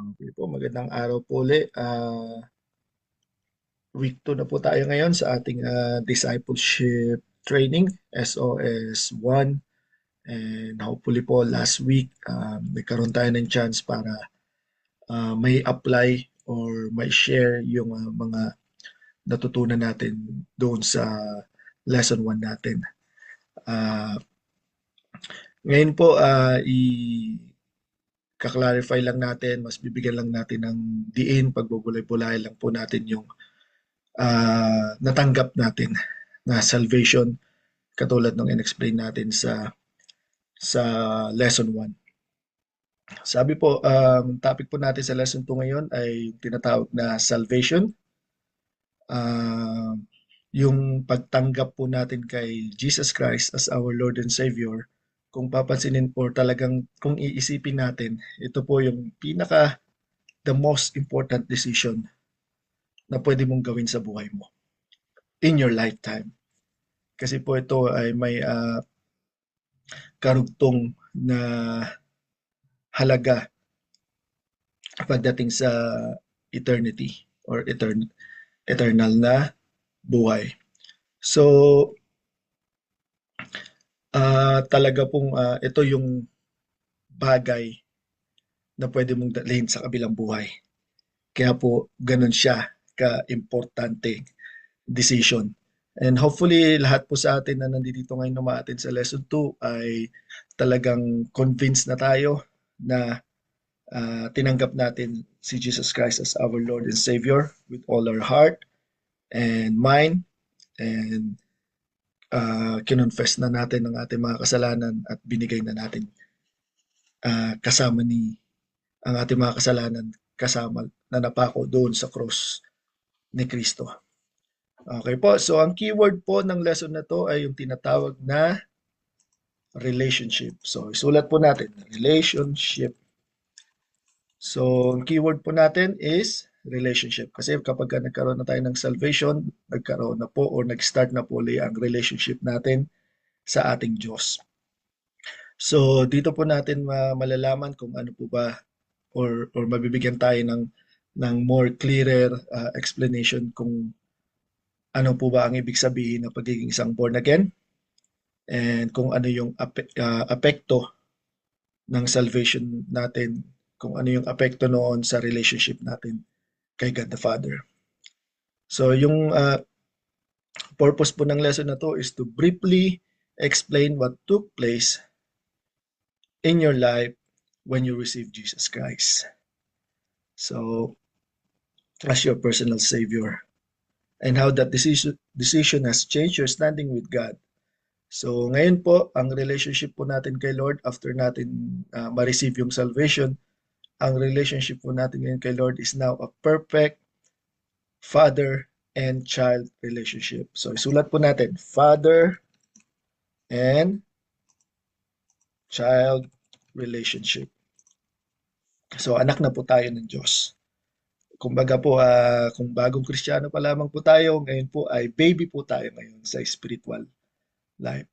Okay po, magandang araw po ulit. Week 2 na po tayo ngayon sa ating discipleship training, SOS 1. And hopefully po last week, nagkaroon tayo ng chance para may apply or may share yung mga natutunan natin doon sa lesson 1 natin. Uh, Ngayon po, kaklarify lang natin, mas bibigyan lang natin ng diin, pagbubulay-bulay lang po natin yung natanggap natin na salvation katulad ng in-explain natin sa lesson 1. Sabi po, topic po natin sa lesson 2 ngayon ay yung tinatawag na salvation. Uh, yung pagtanggap po natin kay Jesus Christ as our Lord and Savior, kung papansinin po talagang kung iisipin natin, ito po yung the most important decision na pwede mong gawin sa buhay mo in your lifetime. Kasi po ito ay may karugtong na halaga pagdating sa eternity or eternal na buhay. So, talaga pong ito yung bagay na pwede mong dalhin sa kabilang buhay. Kaya po, ganun siya ka-importante decision. And hopefully, lahat po sa atin na nandito ngayon na sa lesson 2 ay talagang convinced na tayo na tinanggap natin si Jesus Christ as our Lord and Savior with all our heart and mind, and kinonfess na natin ang ating mga kasalanan at binigay na natin kasama ang ating mga kasalanan kasama na napako doon sa cross ni Kristo. Okay po, so ang keyword po ng lesson na to ay yung tinatawag na relationship. So isulat po natin, relationship. So ang keyword po natin is relationship. Kasi kapag nagkaroon na tayo ng salvation, nagkaroon na po or nag-start na po ulit ang relationship natin sa ating Diyos. So dito po natin malalaman kung ano po ba or mabibigyan tayo ng more clearer explanation kung ano po ba ang ibig sabihin ng pagiging isang born again, and kung ano yung apekto ng salvation natin, kung ano yung apekto noon sa relationship natin kay God the Father. So yung purpose po ng lesson na to is to briefly explain what took place in your life when you received Jesus Christ. So, as your personal Savior, and how that decision has changed your standing with God. So ngayon po, ang relationship po natin kay Lord after natin ma-receive yung salvation, ang relationship po natin ngayon kay Lord is now a perfect father and child relationship. So isulat po natin, father and child relationship. So anak na po tayo ng Diyos. Kumbaga po, kung bagong Kristiyano pa lamang po tayo, ngayon po ay baby po tayo ngayon sa spiritual life.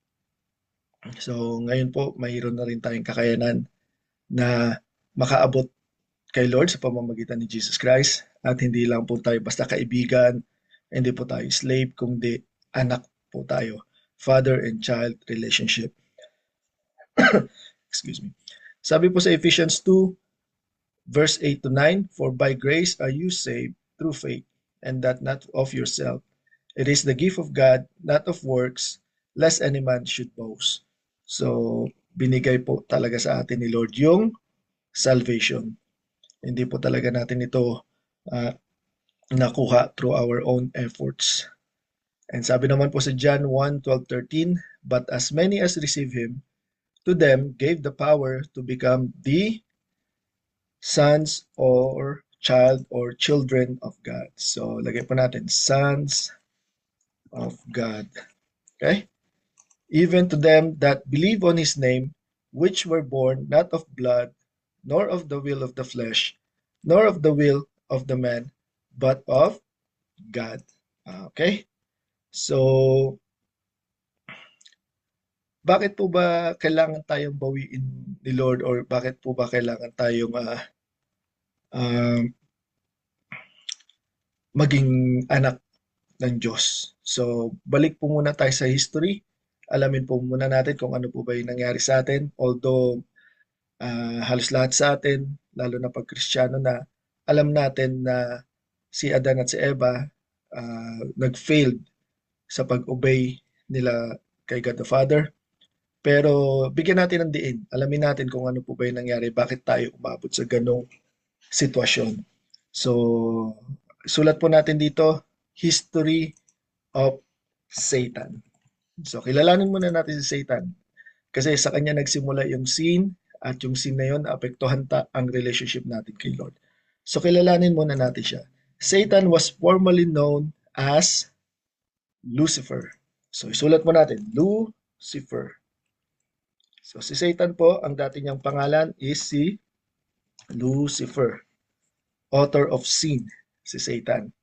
So ngayon po, mayroon na rin tayong kakayanan na makaabot kay Lord sa pamamagitan ni Jesus Christ, at hindi lang po tayo basta kaibigan, hindi po tayo slave, kundi anak po tayo. Father and child relationship. Excuse me. Sabi po sa Ephesians 2, verse 8 to 9, "For by grace are you saved through faith, and that not of yourself. It is the gift of God, not of works, lest any man should boast." So, binigay po talaga sa atin ni Lord yung salvation. Hindi po talaga natin ito nakuha through our own efforts. And sabi naman po sa John 1:12-13, "But as many as receive Him, to them gave the power to become the sons or child or children of God." So, lagay po natin, sons of God. Okay? "Even to them that believe on His name, which were born not of blood, nor of the will of the flesh, nor of the will of the man, but of God." Okay? So, bakit po ba kailangan tayong bawiin ni Lord, or bakit po ba kailangan tayong um, maging anak ng Diyos. So, balik po muna tayo sa history. Alamin po muna natin kung ano po ba yung nangyari sa atin. Although, halos lahat sa atin, lalo na pag Kristiyano na, alam natin na si Adan at si Eva nag-failed sa pag-obey nila kay God the Father. Pero bigyan natin ng diin. Alamin natin kung ano po ba yung nangyari, bakit tayo umabot sa ganong sitwasyon. So, sulat po natin dito, History of Satan. So, kilalanin muna natin si Satan. Kasi sa kanya nagsimula yung sin, at yung sin na yun, apektuhan ang relationship natin kay Lord. So, kilalanin muna natin siya. Satan was formerly known as Lucifer. So, isulat mo natin, Lucifer. So, si Satan po, ang dati niyang pangalan is si Lucifer, author of sin, si Satan.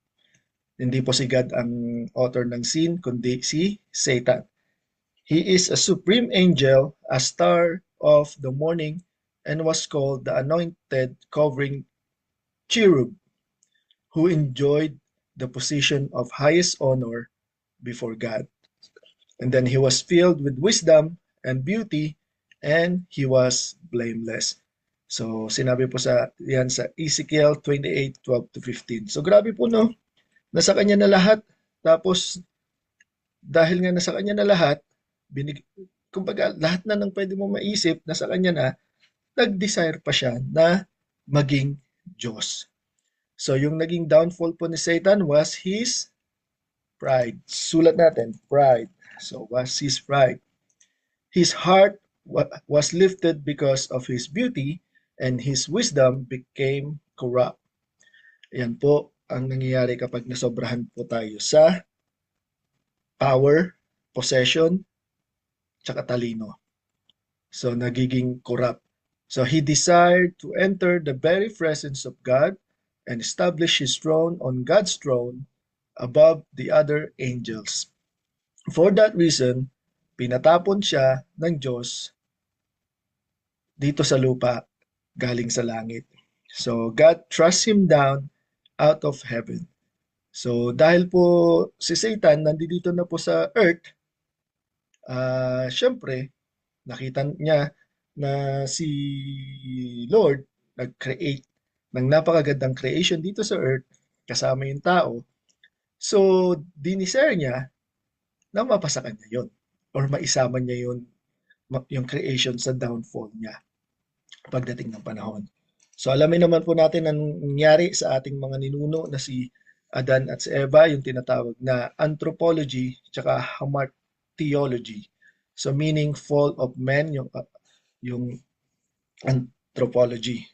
Hindi po si God ang author ng sin, kundi si Satan. He is a supreme angel, a star of the morning, and was called the anointed covering cherub, who enjoyed the position of highest honor before God. And then he was filled with wisdom and beauty, and he was blameless. So, sinabi po yan sa Ezekiel 28:12-15. So, grabe po, no? Nasa kanya na lahat. Tapos, dahil nga nasa kanya na lahat, kumbaga, lahat na ng pwede mo maisip, nasa kanya na, nag-desire pa siya na maging Diyos. So, yung naging downfall po ni Satan was his pride. Sulat natin, pride. So, was his pride. His heart was lifted because of his beauty, and his wisdom became corrupt. Yan po ang nangyayari kapag nasobrahan po tayo sa power, possession, tsaka talino. So, nagiging corrupt. So, he desired to enter the very presence of God and establish his throne on God's throne above the other angels. For that reason, pinatapon siya ng Diyos dito sa lupa galing sa langit. So, God thrust him down out of heaven. So, dahil po si Satan nandito na po sa earth, syempre, nakita niya na si Lord nag-create ng napakagandang creation dito sa earth kasama yung tao. So, dinisare niya na mapasa kanya yun or maisama niya yung creation sa downfall niya pagdating ng panahon. So, alamin naman po natin ang nangyari sa ating mga ninuno na si Adan at si Eva, yung tinatawag na anthropology tsaka hamartiology. So, meaning fall of men, yung anthropology.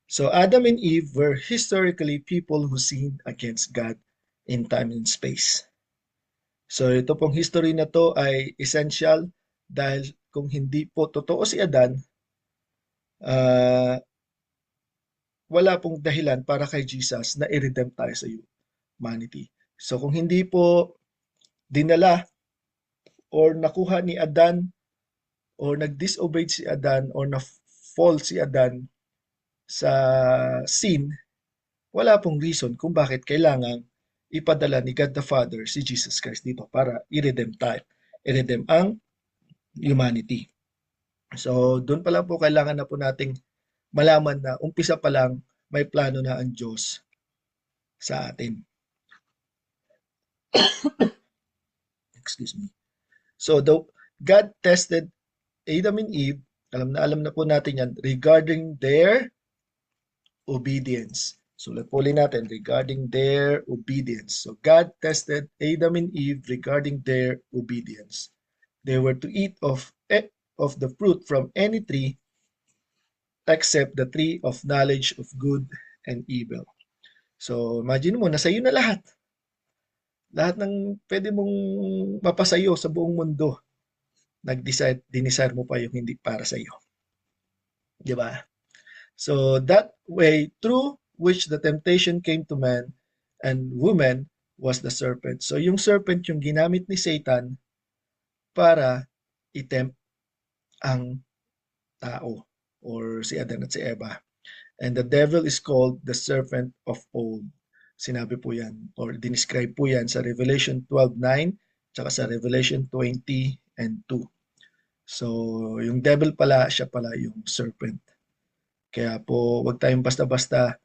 So, Adam and Eve were historically people who sinned against God in time and space. So, ito pong history na to ay essential dahil kung hindi po totoo si Adan, wala pong dahilan para kay Jesus na i-redeem tayo sa humanity. So, kung hindi po dinala or nakuha ni Adan or nag-disobey si Adan or na-fall si Adan sa sin, wala pong reason kung bakit kailangan ipadala ni God the Father si Jesus Christ dito para i-redeem tayo. I-redeem ang humanity. So, doon pa lang po kailangan na po nating malaman na umpisa pa lang may plano na ang Diyos sa atin. Excuse me. So, God tested Adam and Eve, alam na po natin yan, regarding their obedience. Sulat po ulit natin, regarding their obedience. So, God tested Adam and Eve regarding their obedience. They were to eat of the fruit from any tree except the tree of knowledge of good and evil. So, imagine mo, nasa iyo na lahat. Lahat ng pwede mong mapasayo sa buong mundo, dinisire mo pa yung hindi para sa iyo. Di ba? So, that way, through which the temptation came to man and woman was the serpent. So, yung serpent yung ginamit ni Satan para i-tempt ang tao or si Adan at si Eva. And the devil is called the serpent of old. Sinabi po yan or dinescribe po yan sa Revelation 12:9 tsaka sa Revelation 20 and 2. So, yung devil pala, siya pala yung serpent. Kaya po, wag tayong basta-basta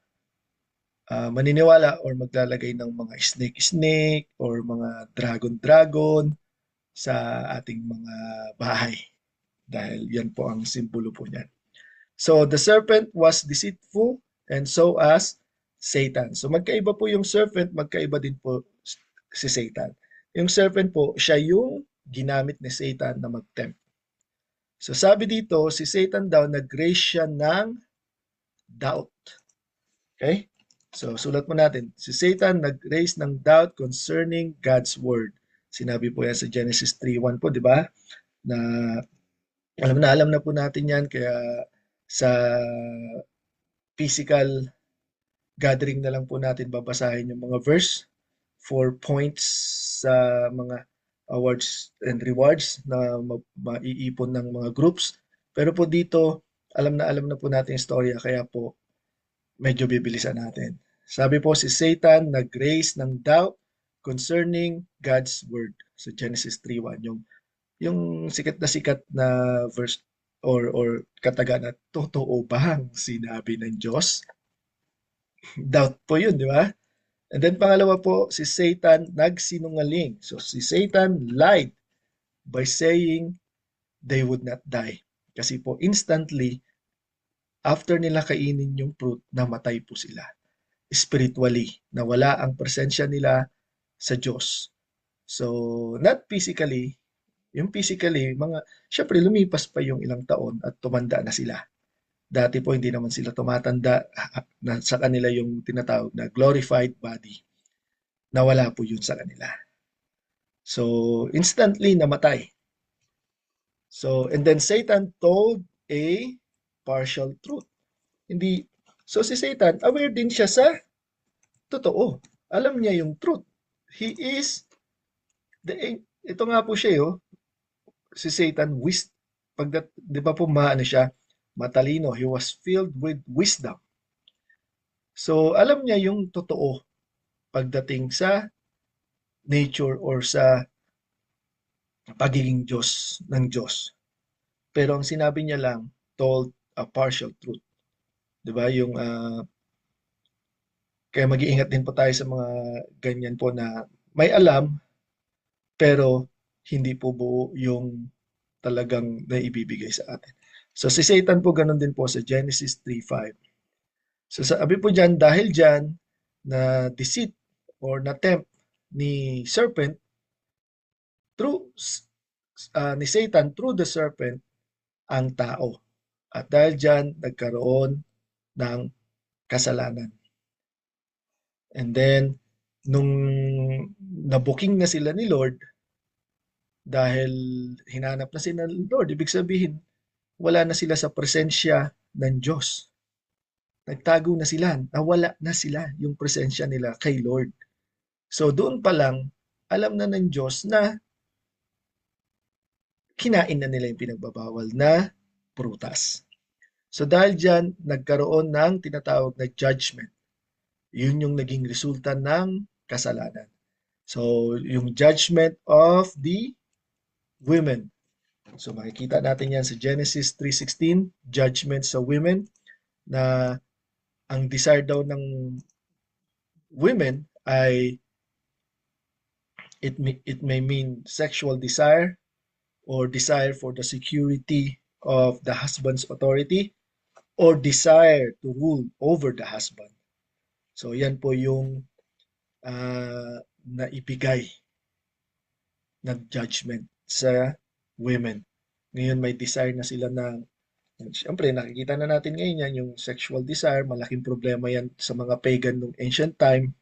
maniniwala or maglalagay ng mga snake-snake or mga dragon-dragon sa ating mga bahay. Dahil yan po ang simbolo po niyan. So, the serpent was deceitful and so as Satan. So, magkaiba po yung serpent, magkaiba din po si Satan. Yung serpent po, siya yung ginamit ni Satan na mag-tempt. So, sabi dito, si Satan daw nag-raise siya ng doubt. Okay? So, sulat mo natin. Si Satan nag-raise ng doubt concerning God's word. Sinabi po yan sa Genesis 3:1 po, di ba? Na alam na po natin yan, kaya sa physical gathering na lang po natin babasahin yung mga verse for points sa mga awards and rewards na maiipon ng mga groups. Pero po dito, alam na po natin yung storya, kaya po medyo bibilisan natin. Sabi po si Satan nag-raise ng doubt concerning God's word sa Genesis 3:1. Yung sikat na verse or kataga na totoo bang sinabi ng Diyos? Doubt po yun, di ba? And then pangalawa po, si Satan nagsinungaling. So si Satan lied by saying they would not die. Kasi po instantly, after nila kainin yung fruit, namatay po sila. Spiritually, nawala ang presensya nila sa Diyos. So, not physically, yung physically, syempre lumipas pa yung ilang taon at tumanda na sila. Dati po hindi naman sila tumatanda, na sa kanila yung tinatawag na glorified body. Nawala po yun sa kanila. So, instantly namatay. So, and then Satan told a partial truth. So si Satan, aware din siya sa totoo. Alam niya yung truth. He is, ito nga po siya, si Satan, di ba po siya, matalino. He was filled with wisdom. So, alam niya yung totoo pagdating sa nature or sa pagiging Diyos ng Diyos. Pero ang sinabi niya lang, told a partial truth. Di ba? Kaya mag-iingat din po tayo sa mga ganyan po na may alam, pero hindi po buo yung talagang naibibigay sa atin. So si Satan po ganun din po sa Genesis 3:5. So sabi po dyan, dahil dyan na deceit or na tempt ni serpent ni Satan through the serpent ang tao. At dahil dyan nagkaroon ng kasalanan. And then nung nabuking na sila ni Lord, dahil hinanap na sila ni Lord, ibig sabihin wala na sila sa presensya ng Diyos. Nagtago na sila, nawala na sila yung presensya nila kay Lord. So doon pa lang, alam na ng Diyos na kinain na nila yung pinagbabawal na prutas. So dahil dyan, nagkaroon ng tinatawag na judgment. Yun yung naging resulta ng kasalanan. So yung judgment of the women. So makikita natin yan sa Genesis 3:16, judgment sa women, na ang desire daw ng women ay it may mean sexual desire or desire for the security of the husband's authority or desire to rule over the husband. So yan po yung naibigay ng judgment sa women. Ngayon may desire na sila ng, siyempre nakikita na natin ngayon yan, yung sexual desire, malaking problema yan sa mga pagan nung ancient time.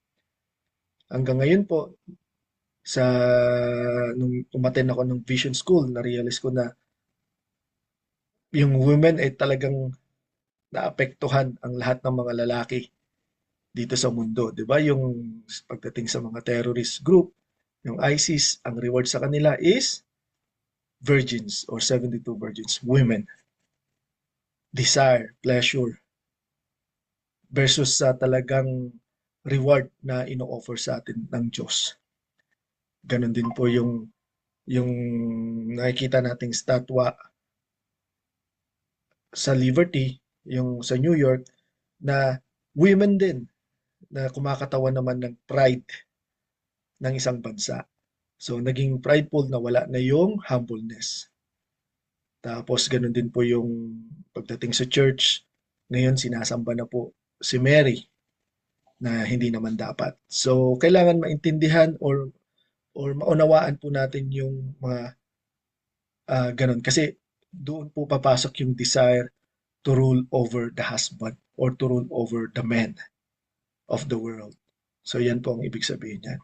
Hanggang ngayon po, nung umattend ako ng vision school, na-realize ko na yung women ay talagang naapektuhan ang lahat ng mga lalaki dito sa mundo. Di ba? Yung pagdating sa mga terrorist group, yung ISIS, ang reward sa kanila is virgins or 72 virgins, women. Desire, pleasure. versus sa talagang reward na ino-offer sa atin ng Diyos. Ganon din po yung nakikita nating statwa sa Liberty, yung sa New York, na women din na kumakatawan naman ng pride ng isang bansa. So, naging prideful na wala na yung humbleness. Tapos, ganun din po yung pagdating sa church. Ngayon, sinasamba na po si Mary na hindi naman dapat. So, kailangan maintindihan or maunawaan po natin yung mga ganun. Kasi doon po papasok yung desire to rule over the husband or to rule over the men of the world. So, yan po ang ibig sabihin niyan.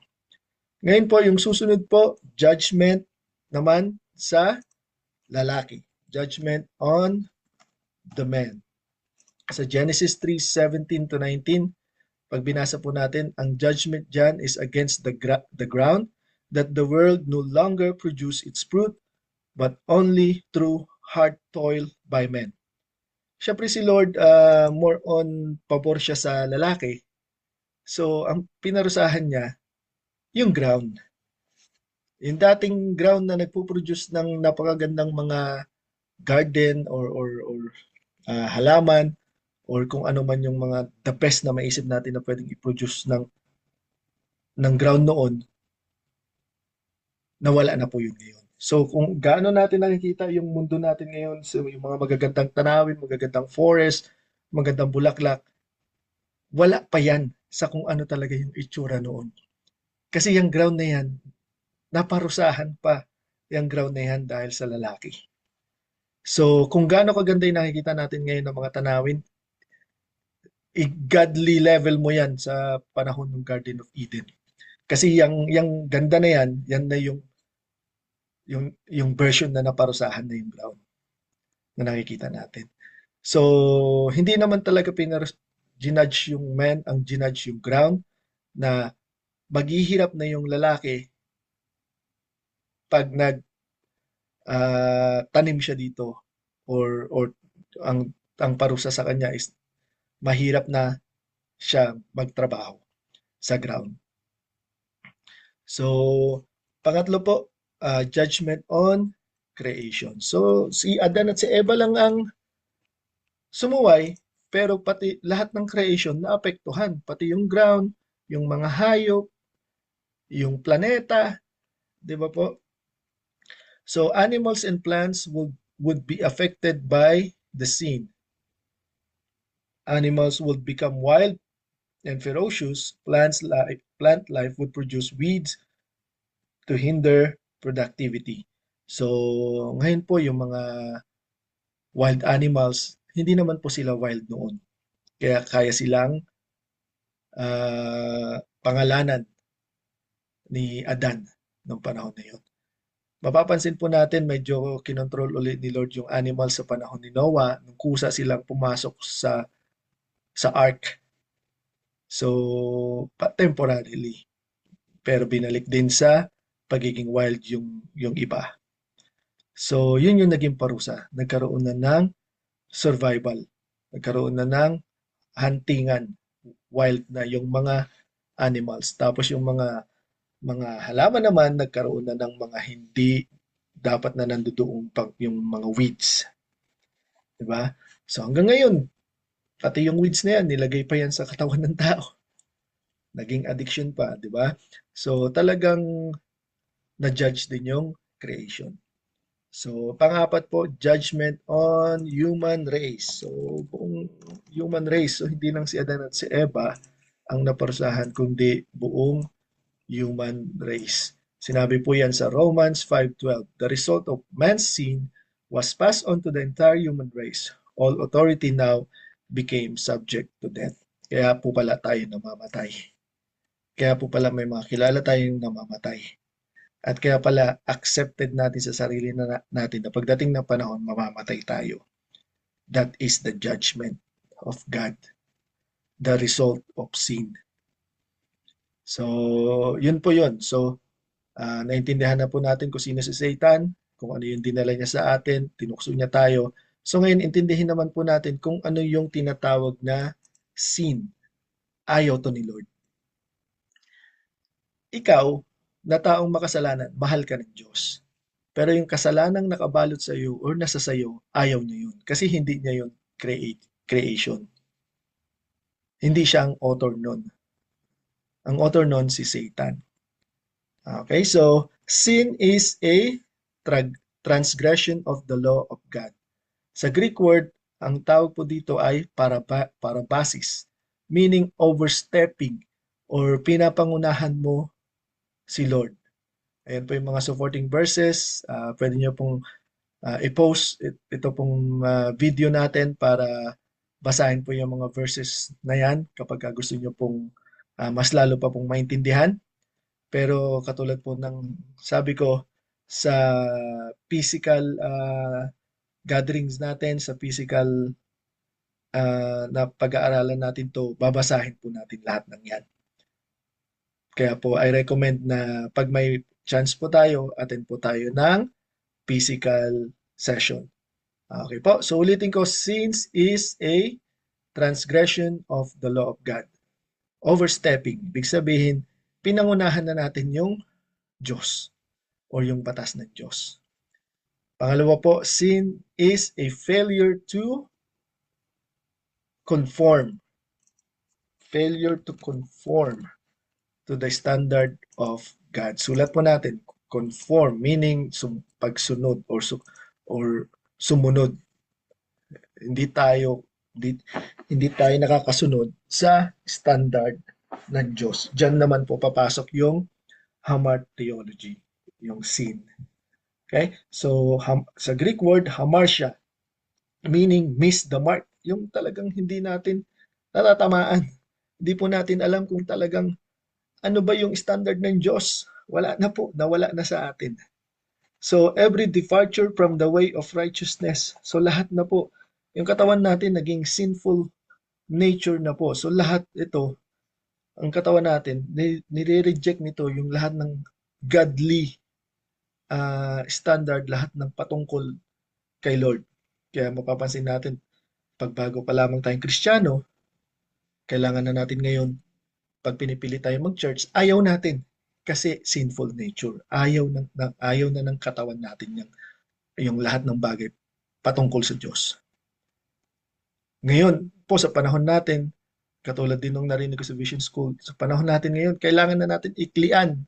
Ngayon po, yung susunod po, judgment naman sa lalaki. Judgment on the men. Sa Genesis 3:17 to 19, pag binasa po natin, ang judgment dyan is against the ground, that the world no longer produce its fruit, but only through hard toil by men. Siyempre si Lord, more on pabor siya sa lalaki. So, ang pinarusahan niya, yung ground. Yung dating ground na nagpo-produce ng napakagandang mga garden or halaman or kung ano man yung mga the best na maisip natin na pwedeng i-produce ng ground noon, nawala na po yun ngayon. So kung gaano natin nakikita yung mundo natin ngayon, so yung mga magagandang tanawin, magagandang forest, magandang bulaklak, wala pa yan sa kung ano talaga yung itsura noon. Kasi yung ground na yan, naparusahan pa yung ground na yan dahil sa lalaki. So kung gaano kaganda yung nakikita natin ngayon ng mga tanawin, i-godly level mo yan sa panahon ng Garden of Eden. Kasi yung ganda na yan na yung version na naparusahan na yung ground na nakikita natin. So, hindi naman talaga ginudge yung man, ang ginudge yung ground na maghihirap na yung lalaki pag tanim siya dito or ang parusa sa kanya is mahirap na siya magtrabaho sa ground. So, pangatlo po, judgment on creation. So, si Adan at si Eva lang ang sumuway, pero pati lahat ng creation naapektuhan. Pati yung ground, yung mga hayop, yung planeta, di ba po? So, animals and plants would be affected by the sin. Animals would become wild and ferocious. Plant life would produce weeds to hinder productivity. So, ngayon po yung mga wild animals, hindi naman po sila wild noon. Kaya silang pangalanan ni Adan noong panahon na yun. Mapapansin po natin medyo kinontrol ulit ni Lord yung animals sa panahon ni Noah nung kusa silang pumasok sa ark. So, temporarily. Pero binalik din sa pagiging wild yung iba. So, yun yung naging parusa. Nagkaroon na ng survival. Nagkaroon na ng huntingan. Wild na yung mga animals. Tapos yung mga halaman naman, nagkaroon na ng mga hindi dapat na nandoon yung mga weeds. Diba? So hanggang ngayon, pati yung weeds na yan, nilagay pa yan sa katawan ng tao. Naging addiction pa, di ba? So talagang na-judge din yung creation. So pangapat po, judgment on human race. So buong human race, so hindi lang si Adan at si Eva ang naparusahan, kundi buong human race. Sinabi po yan sa Romans 5:12. The result of man's sin was passed on to the entire human race. All authority now became subject to death. Kaya po pala tayo namamatay. Kaya po pala may mga kilala tayong namamatay. At kaya pala accepted natin sa sarili natin na pagdating ng panahon, mamamatay tayo. That is the judgment of God. The result of sin. So, yun po yun. So, naintindihan na po natin kung sino si Satan, kung ano yung dinala niya sa atin, tinukso niya tayo. So, ngayon, intindihin naman po natin kung ano yung tinatawag na sin. Ayaw to ni Lord. Ikaw, na taong makasalanan, mahal ka ng Diyos. Pero yung kasalanang nakabalot sa iyo or nasa sa iyo, ayaw niya yun. Kasi hindi niya yun creation. Hindi siya ang author nun. Ang author nun si Satan. Okay, so sin is a transgression of the law of God. Sa Greek word, ang tawag po dito ay parabasis, meaning overstepping or pinapangunahan mo si Lord. Ayan po yung mga supporting verses. Pwede nyo pong i-post ito pong video natin para basahin po yung mga verses na yan kapag gusto nyo pong mas lalo pa pong maintindihan. Pero katulad po ng sabi ko sa physical gatherings natin, sa physical na pag-aaralan natin to, babasahin po natin lahat ng yan. Kaya po I recommend na pag may chance po tayo, attend po tayo ng physical session. Okay po, so ulitin ko, sins is a transgression of the law of God. Overstepping, ibig sabihin, pinangunahan na natin yung Diyos or yung batas ng Diyos. Pangalawa po, sin is a failure to conform. Failure to conform to the standard of God. Sulat po natin, conform, meaning pagsunod or sumunod. Hindi tayo nakakasunod sa standard ng Diyos. Diyan naman po papasok yung hamartiology, yung sin. Okay? So, sa Greek word, hamartia, meaning miss the mark. Yung talagang hindi natin natatamaan. Hindi po natin alam kung talagang ano ba yung standard ng Diyos. Wala na po, nawala na sa atin. So, every departure from the way of righteousness. So, lahat na po. Yung katawan natin naging sinful nature na po. So, lahat ito, ang katawan natin, nire-reject nito yung lahat ng godly standard, lahat ng patungkol kay Lord. Kaya mapapansin natin, pagbago pa lamang tayong Kristiyano, kailangan na natin ngayon, pag pinipili tayo mag-church, ayaw natin. Kasi sinful nature. Ayaw na ng katawan natin yung lahat ng bagay patungkol sa Diyos. Ngayon po sa panahon natin, katulad din nung narinig ko sa Vision School, sa panahon natin ngayon, kailangan na natin iklian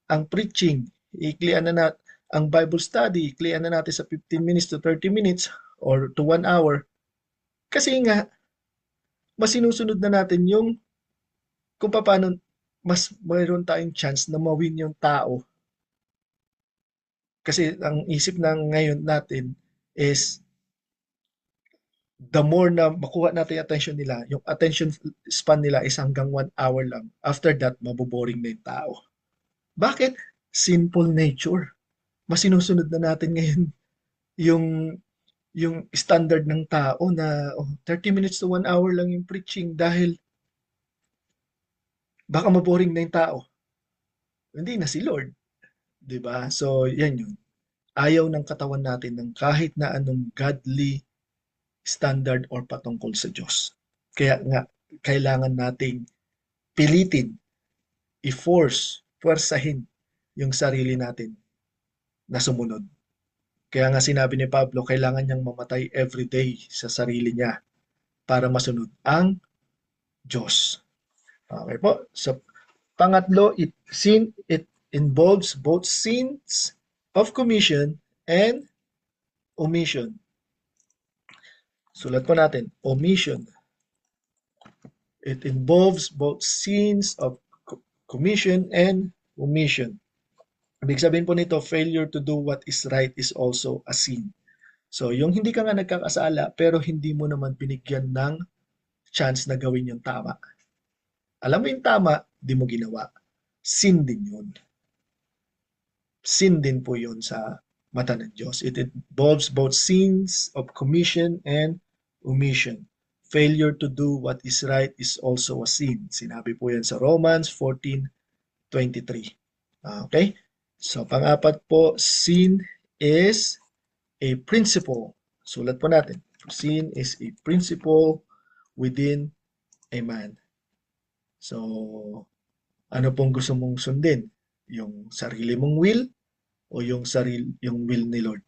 ang preaching, iklian na ang Bible study, iklian na natin sa 15 minutes to 30 minutes or to 1 hour. Kasi nga, mas sinusunod na natin yung kung paano mas mayroon tayong chance na mawin yung tao. Kasi ang isip ng ngayon natin is the more na makuha natin yung attention nila, yung attention span nila is hanggang 1 hour lang. After that, maboboring na yung tao. Bakit? Simple nature. Mas sinusunod na natin ngayon yung standard ng tao na 30 minutes to 1 hour lang yung preaching dahil baka maboring na yung tao. Hindi na si Lord. 'Di ba? So, yan yun. Ayaw ng katawan natin ng kahit na anong godly standard or patungkol sa Diyos. Kaya nga, kailangan nating pilitin, puwersahin yung sarili natin na sumunod. Kaya nga sinabi ni Pablo, kailangan niyang mamatay every day sa sarili niya para masunod ang Diyos. Okay po. So, pangatlo, it involves both sins of commission and omission. Sulat po natin, omission. It involves both sins of commission and omission. Ibig sabihin po nito, failure to do what is right is also a sin. So, yung hindi ka nga nagkakasala, pero hindi mo naman binigyan ng chance na gawin yung tama. Alam mo yung tama, di mo ginawa. Sin din yun. Sin din po yun sa mata ng Diyos. It involves both sins of commission and omission. Failure to do what is right is also a sin. Sinabi po yan sa Romans 14:23. Okay? So, pang-apat po, sin is a principle. Sulat po natin. Sin is a principle within Amen. So, ano pong gusto mong sundin? Yung sarili mong will o yung will ni Lord?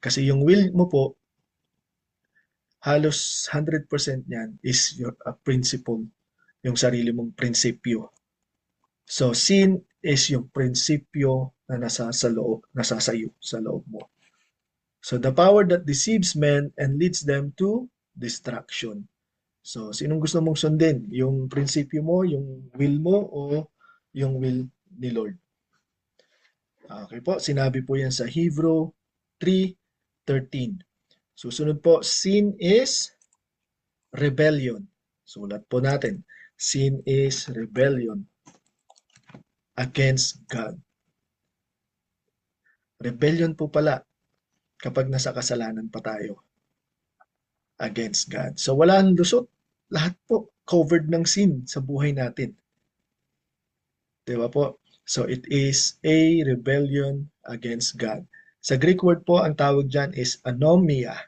Kasi yung will mo po, halos 100% niyan is your principle, yung sarili mong prinsipyo. So, sin is yung prinsipyo na nasasayo sa loob mo. So, the power that deceives men and leads them to destruction. So, sinong gusto mong sundin? Yung prinsipyo mo, yung will mo, o yung will ni Lord? Okay po, sinabi po yan sa Hebrew 3:13. Susunod po, sin is rebellion. Sulat po natin. Sin is rebellion against God. Rebellion po pala kapag nasa kasalanan pa tayo against God. So wala nang lusot. Lahat po covered ng sin sa buhay natin. Di ba po? So it is a rebellion against God. Sa Greek word po, ang tawag dyan is anomia,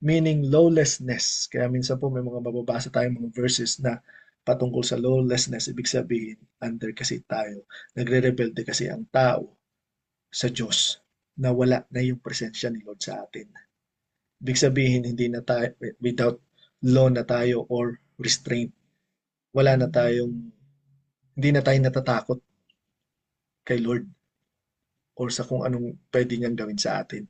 meaning lawlessness. Kaya minsan po may mga mababasa tayong mga verses na patungkol sa lawlessness. Ibig sabihin, under kasi tayo. Nagre-rebelde kasi ang tao sa Diyos na wala na yung presensya ni Lord sa atin. Ibig sabihin, hindi na tayo, without law na tayo or restraint. Wala na tayong, hindi na tayo natatakot kay Lord or sa kung anong pwede niyang gawin sa atin.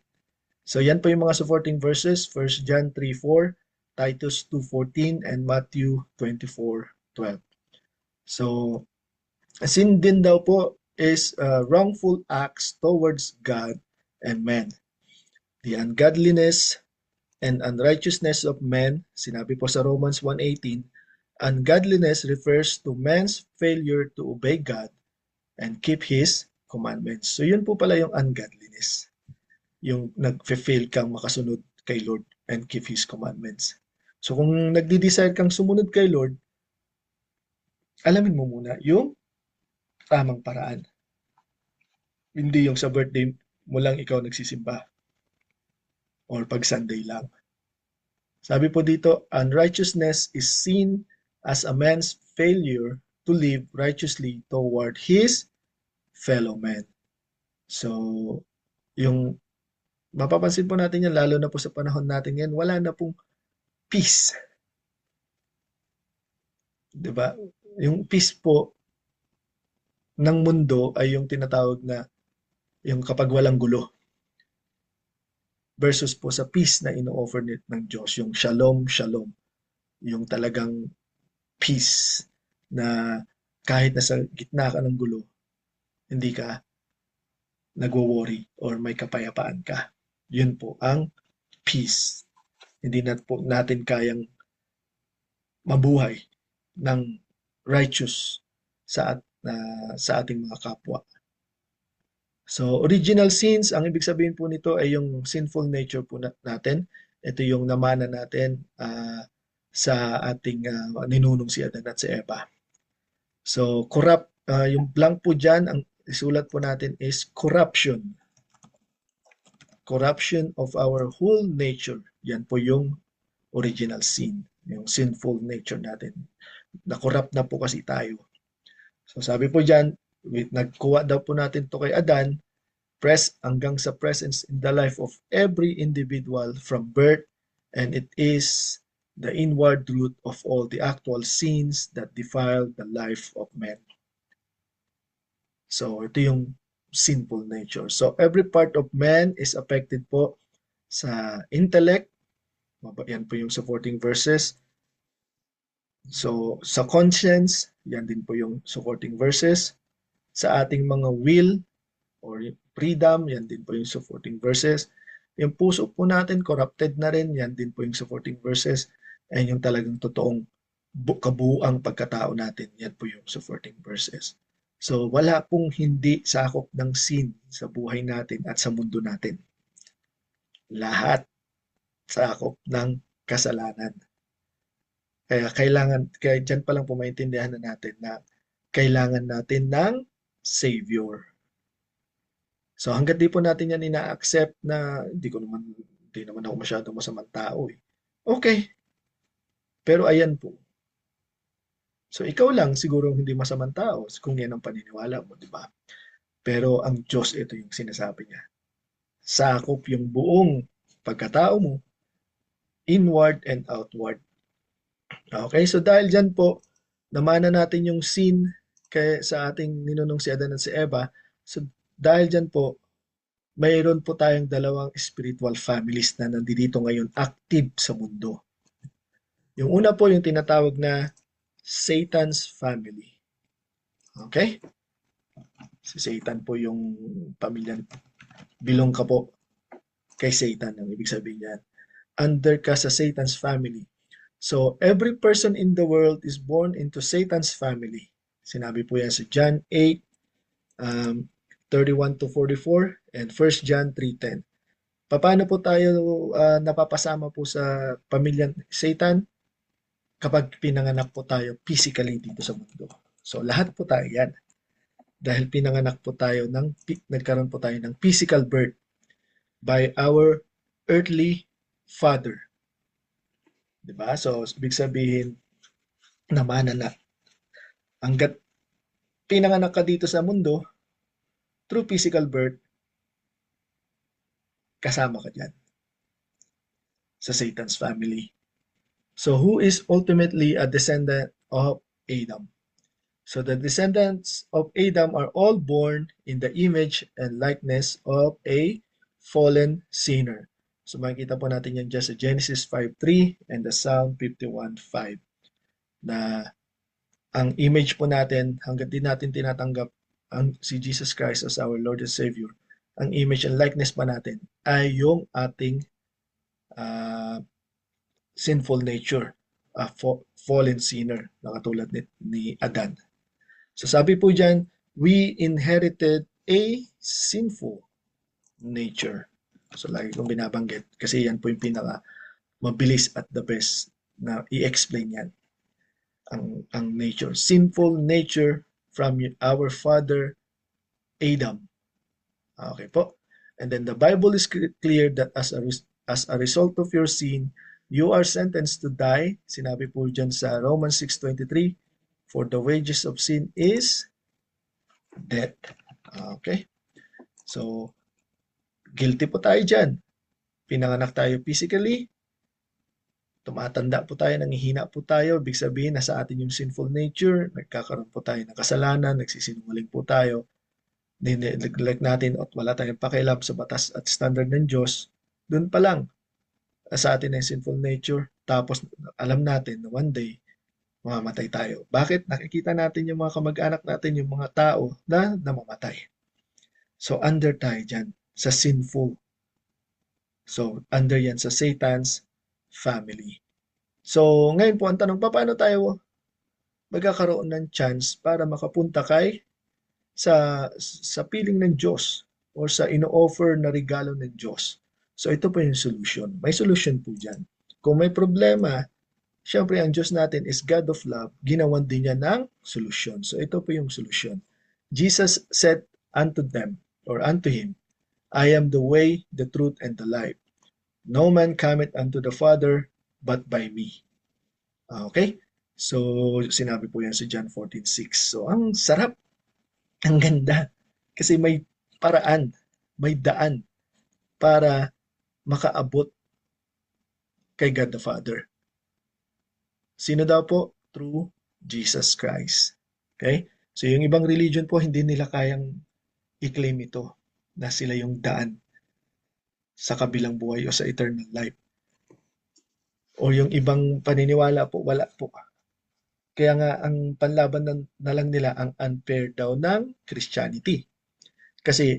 So yan po yung mga supporting verses, 1 John 3:4, Titus 2:14, and Matthew 24:12. So, sin din daw po is wrongful acts towards God and men. The ungodliness and unrighteousness of men, sinabi po sa Romans 1:18, ungodliness refers to man's failure to obey God and keep His commandments. So yun po pala yung ungodliness. Yung nag-fail kang makasunod kay Lord and keep His commandments. So kung nagdi-desire kang sumunod kay Lord, alamin mo muna yung tamang paraan. Hindi yung sa birthday mo lang ikaw nagsisimba or pag Sunday lang. Sabi po dito, unrighteousness is seen as a man's failure to live righteously toward his fellow men. So, yung mapapansin po natin yan, lalo na po sa panahon natin yan, wala na pong peace. Diba? Yung peace po ng mundo ay yung tinatawag na yung kapag walang gulo versus po sa peace na ino-offer ng Diyos, yung shalom, shalom, yung talagang peace na kahit nasa gitna ka ng gulo, hindi ka nagwo-worry or may kapayapaan ka. Yun po ang peace. Hindi na po natin kayang mabuhay ng righteous sa ating mga kapwa. So, original sins, ang ibig sabihin po nito ay yung sinful nature po natin. Ito yung namana natin sa ating ninunong si Adan at si Eva. So, corrupt, yung blank po dyan, ang isulat po natin is corruption. Corruption of our whole nature. Yan po yung original sin, yung sinful nature natin. Na-corrupt na po kasi tayo. So, sabi po dyan, nagkuha daw po natin to kay Adan, hanggang sa presence in the life of every individual from birth, and it is the inward root of all the actual sins that defile the life of men. So, ito yung sinful nature. So, every part of man is affected po sa intellect. Yan po yung supporting verses. So, sa conscience, yan din po yung supporting verses. Sa ating mga will or freedom, yan din po yung supporting verses. Yung puso po natin, corrupted na rin, yan din po yung supporting verses. And yung talagang totoong kabuuang pagkatao natin, yan po yung supporting verses. So, wala pong hindi sakop ng sin sa buhay natin at sa mundo natin. Lahat sakop ng kasalanan. Kaya dyan pa lang po maintindihan na natin na kailangan natin ng Savior. So hangga't di po natin yan ina-accept na hindi naman ako masyadong masamang tao eh. Okay. Pero ayan po, So ikaw lang siguro hindi masamang tao kung yan ang paniniwala mo, di ba? Pero ang Diyos, ito yung sinasabi niya. Sakop yung buong pagkatao mo, inward and outward. Okay, so dahil dyan po, namana natin yung sin sa ating ninunong si Adan at si Eva. So dahil dyan po, mayroon po tayong dalawang spiritual families na nandito ngayon active sa mundo. Yung una po yung tinatawag na Satan's family. Okay? Si Satan po yung pamilya, bilong ka po kay Satan, ang ibig sabihin niyan. Under ka sa Satan's family. So, every person in the world is born into Satan's family. Sinabi po yan sa John 8, 31 to 44 and 1 John 3:10. Paano po tayo napapasama po sa pamilyang Satan? Kapag pinanganak po tayo physically dito sa mundo. So, lahat po tayo yan. Dahil pinanganak po tayo nagkaroon po tayo ng physical birth by our earthly father. Diba? So, ibig sabihin, namana na. Hanggat pinanganak ka dito sa mundo, through physical birth, kasama ka dyan sa Satan's family. So, who is ultimately a descendant of Adam? So, the descendants of Adam are all born in the image and likeness of a fallen sinner. So, makikita po natin yan dyan sa Genesis 5:3 and the Psalm 51:5 na ang image po natin, hanggat din natin tinatanggap si Jesus Christ as our Lord and Savior, ang image and likeness pa natin ay yung ating uh, sinful nature, fallen sinner, na katulad ni Adan. So sabi po dyan, we inherited a sinful nature. So lagi kong binabanggit kasi yan po yung pinaka mabilis at the best na i-explain yan. Ang nature. Sinful nature from our father Adam. Okay po. And then the Bible is clear that as a result of your sin, you are sentenced to die. Sinabi po dyan sa Romans 6:23, for the wages of sin is death. Okay? So, guilty po tayo dyan. Pinanganak tayo physically, tumatanda po tayo, nangihina po tayo, ibig sabihin nasa atin yung sinful nature, nagkakaroon po tayo ng kasalanan, nagsisinungaling po tayo, nineglect natin at wala tayong pakialam sa batas at standard ng Diyos, doon pa lang sa atin yung sinful nature. Tapos alam natin na one day, mamamatay tayo. Bakit? Nakikita natin yung mga kamag-anak natin, yung mga tao na namamatay. So under tayo dyan, sa sinful. So under yan sa Satan's family. So, ngayon po ang tanong, paano tayo magkakaroon ng chance para makapunta sa piling ng Diyos or sa ino-offer na regalo ng Diyos? So, ito po yung solution. May solution po dyan. Kung may problema, syempre ang Diyos natin is God of love, ginawan din niya ng solution. So, ito po yung solution. Jesus said unto them, or unto him, I am the way, the truth, and the life. No man cometh unto the Father but by me. Okay? So, sinabi po yan sa John 14:6. So, ang sarap, ang ganda. Kasi may paraan, may daan para makaabot kay God the Father. Sino daw po? Through Jesus Christ. Okay? So, yung ibang religion po, hindi nila kayang i-claim ito na sila yung daan sa kabilang buhay o sa eternal life. O yung ibang paniniwala po, wala po. Kaya nga ang panlaban na lang nila ang unfair daw ng Christianity. Kasi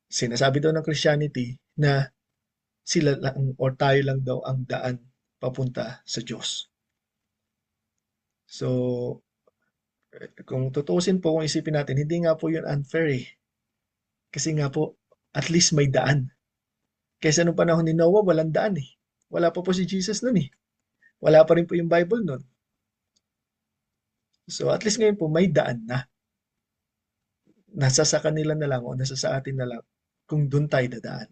sinasabi daw ng Christianity na sila lang or tayo lang daw ang daan papunta sa Diyos. So, kung tutuusin po, kung isipin natin, hindi nga po yun unfair eh. Kasi nga po, at least may daan. Kaysa nung panahon ni Noah, walang daan eh. Wala pa po si Jesus nun eh. Wala pa rin po yung Bible nun. So at least ngayon po may daan na. Nasa sa kanila na lang o nasa sa atin na lang kung doon tayo dadaan.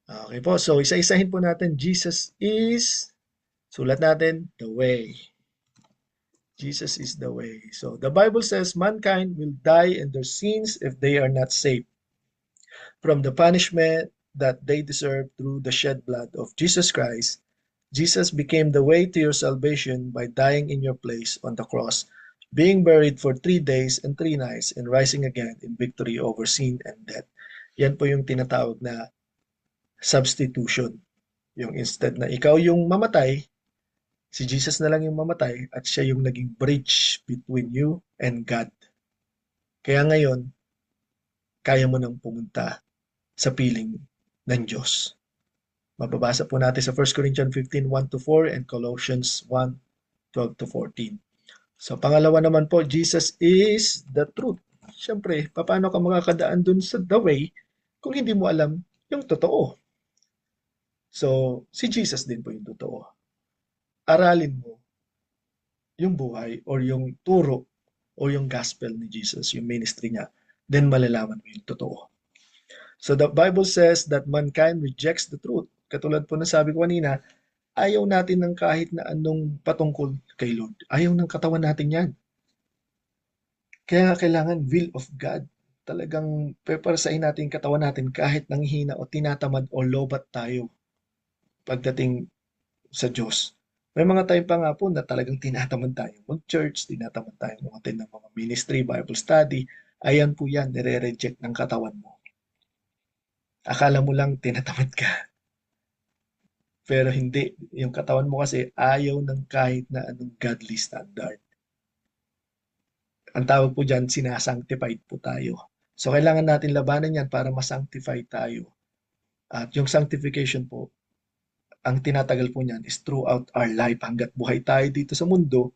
Okay po, so isa-isahin po natin. Jesus is, sulat natin, the way. Jesus is the way. So the Bible says mankind will die in their sins if they are not saved from the punishment that they deserve through the shed blood of Jesus Christ. Jesus became the way to your salvation by dying in your place on the cross, being buried for 3 days and 3 nights, and rising again in victory over sin and death. Yan po yung tinatawag na substitution. Yung instead na ikaw yung mamatay, si Jesus na lang yung mamatay at siya yung naging bridge between you and God. Kaya ngayon, kaya mo nang pumunta sa piling ng Diyos. Mababasa po natin sa 1 Corinthians 15:1-4 and Colossians 1:12-14. So pangalawa naman po, Jesus is the truth. Siyempre, paano ka makakadaan dun sa the way kung hindi mo alam yung totoo? So, si Jesus din po yung totoo. Aralin mo yung buhay or yung turo o yung gospel ni Jesus, yung ministry niya, then malalaman mo yung totoo. So the Bible says that mankind rejects the truth. Katulad po na sabi ko kanina, ayaw natin ng kahit na anong patungkol kay Lord. Ayaw ng katawan natin yan. Kaya kailangan will of God. Talagang peparasain natin yung katawan natin kahit nanghihina o tinatamad o lobat tayo pagdating sa Diyos. May mga time pa nga po na talagang tinatamad tayo mag-church, tinatamad tayo mag-attend ng mga ministry, Bible study. Ayan po yan, nire-reject ng katawan mo. Akala mo lang tinatamad ka. Pero hindi. Yung katawan mo kasi ayaw ng kahit na anong godly standard. Ang tawag po dyan, sinasanctified po tayo. So, kailangan natin labanan yan para masanctify tayo. At yung sanctification po, ang tinatagal po niyan is throughout our life hanggat buhay tayo dito sa mundo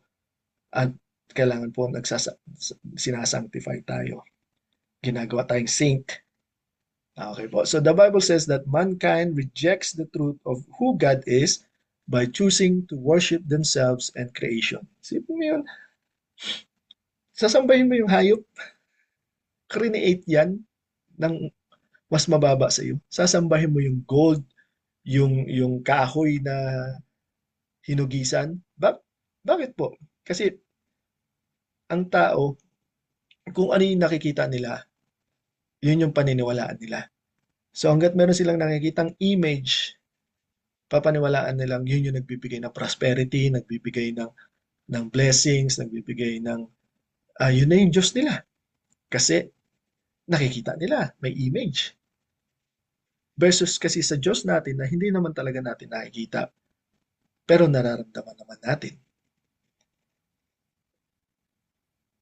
at kailangan po sinasanctify tayo. Ginagawa tayong saint. Okay po. So the Bible says that mankind rejects the truth of who God is by choosing to worship themselves and creation. Sipin mo yun, sasambahin mo yung hayop, create yan ng mas mababa sa iyo. Sasambahin mo yung gold, yung kahoy na hinugisan. Bakit po? Kasi ang tao, kung ano yung nakikita nila, yun yung paniniwalaan nila. So hanggat meron silang nakikitang image, papaniwalaan nilang yun yung nagbibigay ng prosperity, nagbibigay ng blessings, nagbibigay ng yun na yung Diyos nila. Kasi nakikita nila, may image. Versus kasi sa Diyos natin na hindi naman talaga natin nakikita, pero nararamdaman naman natin.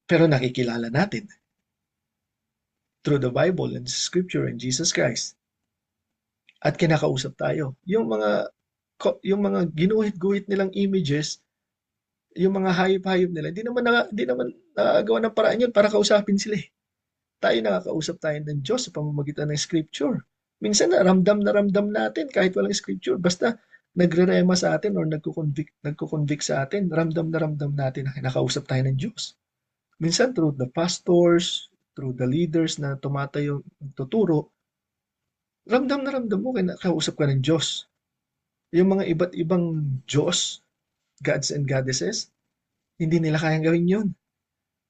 Pero nakikilala natin through the Bible and Scripture and Jesus Christ. At kinakausap tayo. Yung mga ginuhit-guhit nilang images, yung mga hayop-hayop nila, hindi naman nakagawa ng paraan yun para kausapin sila eh. Tayo nakakausap tayo ng Diyos sa pamamagitan ng Scripture. Minsan na ramdam natin kahit walang Scripture. Basta nagre-rema sa atin or nagko-convict sa atin, ramdam na ramdam natin na kinakausap tayo ng Diyos. Minsan through the pastors, through the leaders na tumatayo, tuturo, ramdam na ramdam mo kinakausap ka ng Diyos. Yung mga iba't ibang Diyos, gods and goddesses, hindi nila kayang gawin yun.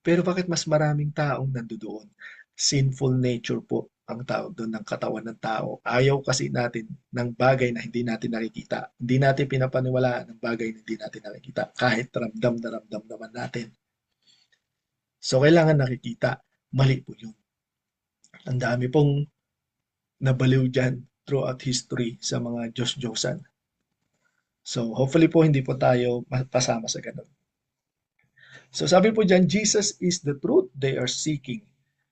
Pero bakit mas maraming taong nandoon? Sinful nature po ang tawag doon ng katawan ng tao. Ayaw kasi natin ng bagay na hindi natin nakikita. Hindi natin pinapaniwalaan ng bagay na hindi natin nakikita kahit ramdam na ramdam naman natin. So, kailangan nakikita. Mali po yun. Ang dami pong nabaliw dyan throughout history sa mga Diyos-Diyosan. So, hopefully po hindi po tayo pasama sa ganun. So sabi po dyan, Jesus is the truth they are seeking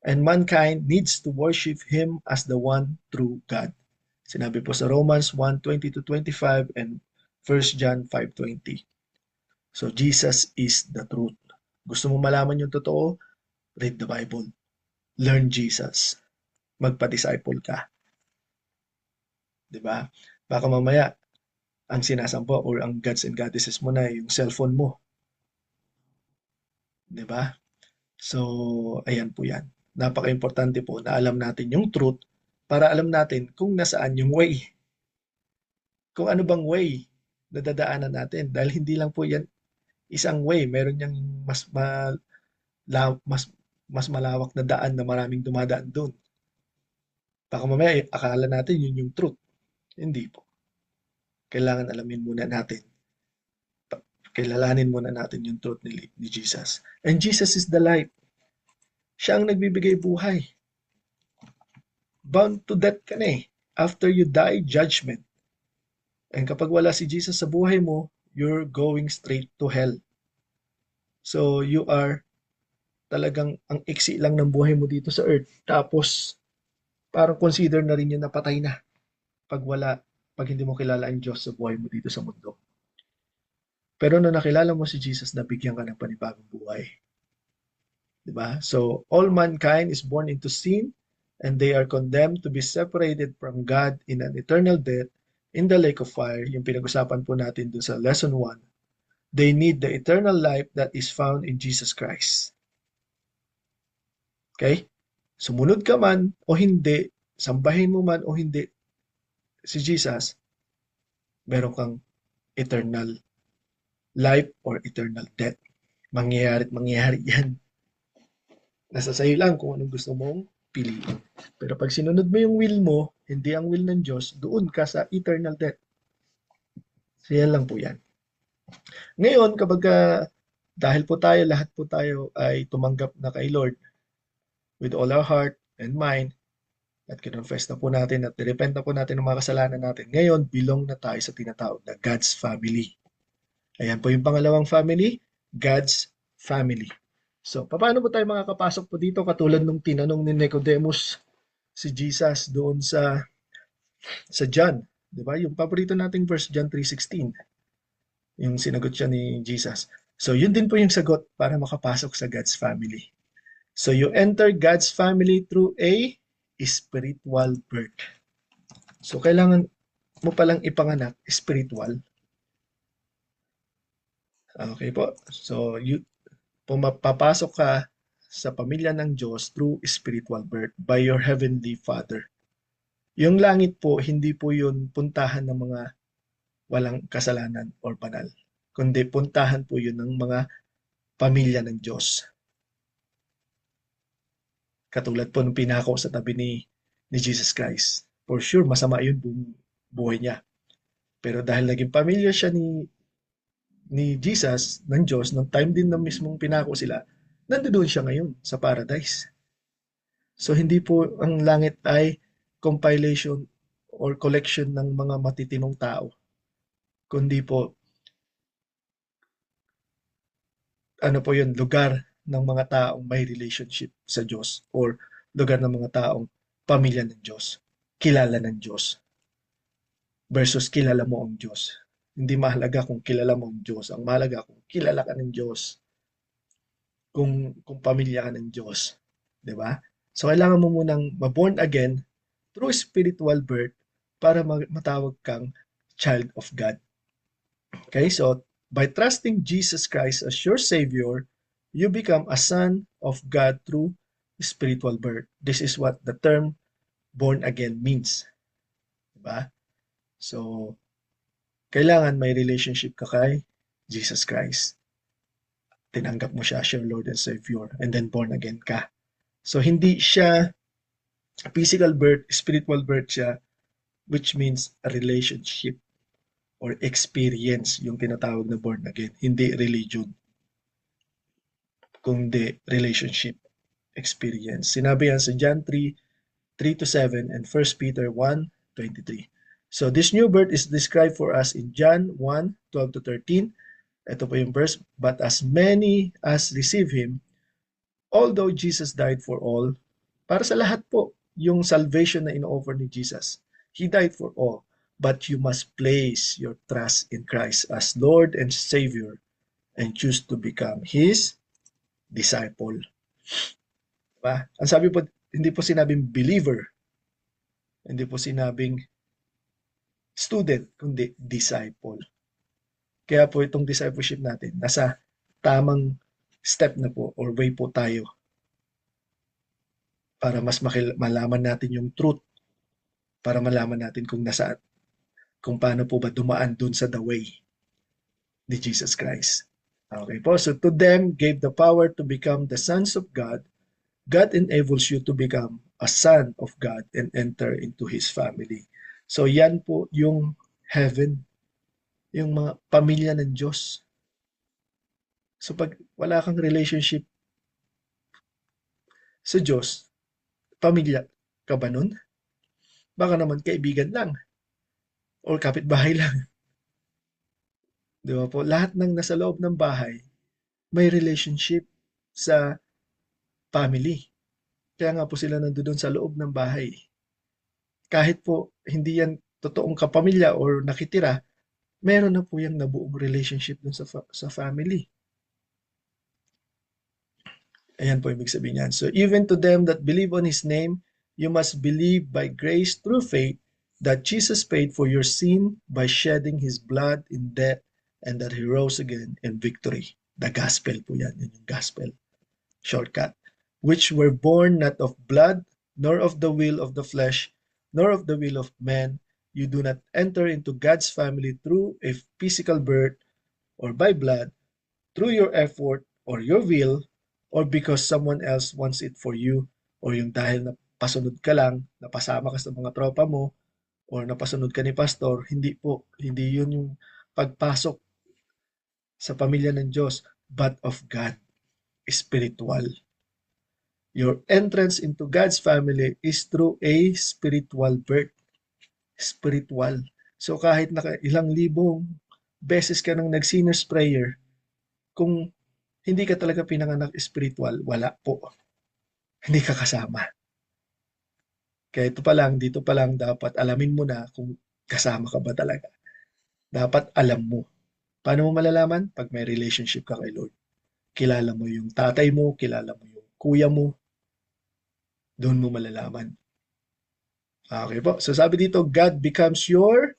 and mankind needs to worship Him as the one true God. Sinabi po sa Romans 1:20-25 and 1 John 5:20. So Jesus is the truth. Gusto mo malaman yung totoo? Read the Bible. Learn Jesus. Magpa-disciple ka. Diba? Baka mamaya, ang sinasampo or ang gods and goddesses mo na yung cellphone mo. 'Di ba? So, ayan po 'yan. Napaka-importante po na alam natin yung truth para alam natin kung nasaan yung way. Kung ano bang way na dadaanan natin dahil hindi lang po 'yan isang way, meron niyang mas mas malawak na daan na maraming dumadaan doon. Baka mamaya akala natin yun yung truth. Hindi po. Kailangan alamin muna natin. Kilalanin muna natin yung truth ni Jesus. And Jesus is the light. Siya ang nagbibigay buhay. Bound to death ka na eh. After you die, judgment. And kapag wala si Jesus sa buhay mo, you're going straight to hell. So you are talagang ang iksi lang ng buhay mo dito sa earth. Tapos parang consider na rin yun na patay na pag wala, pag hindi mo kilala ang Diyos sa buhay mo dito sa mundo. Pero nung nakilala mo si Jesus, nabigyan ka ng panibagong buhay. Diba? So, all mankind is born into sin and they are condemned to be separated from God in an eternal death in the lake of fire. Yung pinag-usapan po natin dun sa lesson 1. They need the eternal life that is found in Jesus Christ. Okay? Sumunod ka man o hindi, sambahin mo man o hindi si Jesus, meron kang eternal life or eternal death. Mangyayari yan. Nasa sayo lang kung anong gusto mong piliin. Pero pag sinunod mo yung will mo, hindi ang will ng Diyos, doon ka sa eternal death. So yan lang po yan. Ngayon, kapag dahil po tayo, lahat po tayo ay tumanggap na kay Lord with all our heart and mind, at kinonfess na po natin at nirepent na po natin ng mga kasalanan natin. Ngayon, belong na tayo sa tinatawag na God's family. Ayan po yung pangalawang family, God's family. So, paano po tayo makakapasok po dito katulad nung tinanong ni Nicodemus si Jesus doon sa John, 'di ba? Yung paborito nating verse John 3:16. Yung sinagot siya ni Jesus. So, yun din po yung sagot para makapasok sa God's family. So, you enter God's family through a spiritual birth. So, kailangan mo palang ipanganak spiritual. Okay po. So, pumapasok ka sa pamilya ng Diyos through spiritual birth by your heavenly Father. Yung langit po, hindi po yun puntahan ng mga walang kasalanan or banal, kundi puntahan po yun ng mga pamilya ng Diyos. Katulad po ng pinako sa tabi ni Jesus Christ. For sure, masama yun buong buhay niya. Pero dahil naging pamilya siya ni Jesus, ng Diyos, nung time din na mismong pinako sila, nandoon siya ngayon sa paradise. So hindi po ang langit ay compilation or collection ng mga matitinong tao, kundi po ano po yun, lugar ng mga taong may relationship sa Diyos or lugar ng mga taong pamilya ng Diyos, kilala ng Diyos versus kilala mo ang Diyos. Hindi mahalaga kung kilala mo ang Diyos. Ang mahalaga kung kilala ka ng Diyos, kung pamilya ka ng Diyos. 'Di ba? So, kailangan mo munang ma-born again through spiritual birth para matawag kang child of God. Okay? So, by trusting Jesus Christ as your Savior, you become a son of God through spiritual birth. This is what the term born again means. 'Di ba? So, kailangan may relationship ka kay Jesus Christ. Tinanggap mo siya as your Lord and Savior and then born again ka. So, hindi siya physical birth, spiritual birth siya, which means a relationship or experience yung tinatawag na born again. Hindi religion, kundi relationship experience. Sinabi yan sa John 3:3-7 and 1 Peter 1:23. So this new birth is described for us in John 1:12-13. Ito po yung verse, but as many as receive Him, although Jesus died for all, para sa lahat po, yung salvation na ino-offer ni Jesus. He died for all, but you must place your trust in Christ as Lord and Savior and choose to become His disciple. Diba? Ang sabi po, hindi po sinabing believer, hindi po sinabing student, kundi disciple. Kaya po itong discipleship natin, nasa tamang step na po or way po tayo para mas malaman natin yung truth, para malaman natin kung paano po ba dumaan dun sa the way ni Jesus Christ. Okay po, so to them gave the power to become the sons of God. God enables you to become a son of God and enter into His family. So yan po yung heaven, yung mga pamilya ng Diyos. So pag wala kang relationship sa Diyos, pamilya ka ba nun? Baka naman kaibigan lang or kapitbahay lang. Di ba po? Lahat ng nasa loob ng bahay may relationship sa family. Kaya nga po sila nandoon sa loob ng bahay. Kahit po hindi yan totoong kapamilya or nakitira, meron na po yung nabuong relationship dun sa family. Ayan po ibig sabihin yan. So even to them that believe on His name, you must believe by grace through faith that Jesus paid for your sin by shedding His blood in death and that He rose again in victory. The gospel po yan. Yan yung gospel. Shortcut. Which were born not of blood, nor of the will of the flesh, nor of the will of man. You do not enter into God's family through a physical birth or by blood, through your effort or your will, or because someone else wants it for you, or yung dahil napasunod ka lang, napasama ka sa mga tropa mo, or napasunod ka ni pastor, hindi po, hindi yun yung pagpasok sa pamilya ng Diyos, but of God, spiritual. Your entrance into God's family is through a spiritual birth. Spiritual. So kahit ilang libong beses ka nang nag-sinner's prayer, kung hindi ka talaga pinanganak spiritual, wala po. Hindi ka kasama. Kaya ito pa lang, dito pa lang dapat alamin mo na kung kasama ka ba talaga. Dapat alam mo. Paano mo malalaman? Pag may relationship ka kay Lord. Kilala mo yung tatay mo, kilala mo yung kuya mo, doon mo malalaman. Okay po. So sabi dito, God becomes your,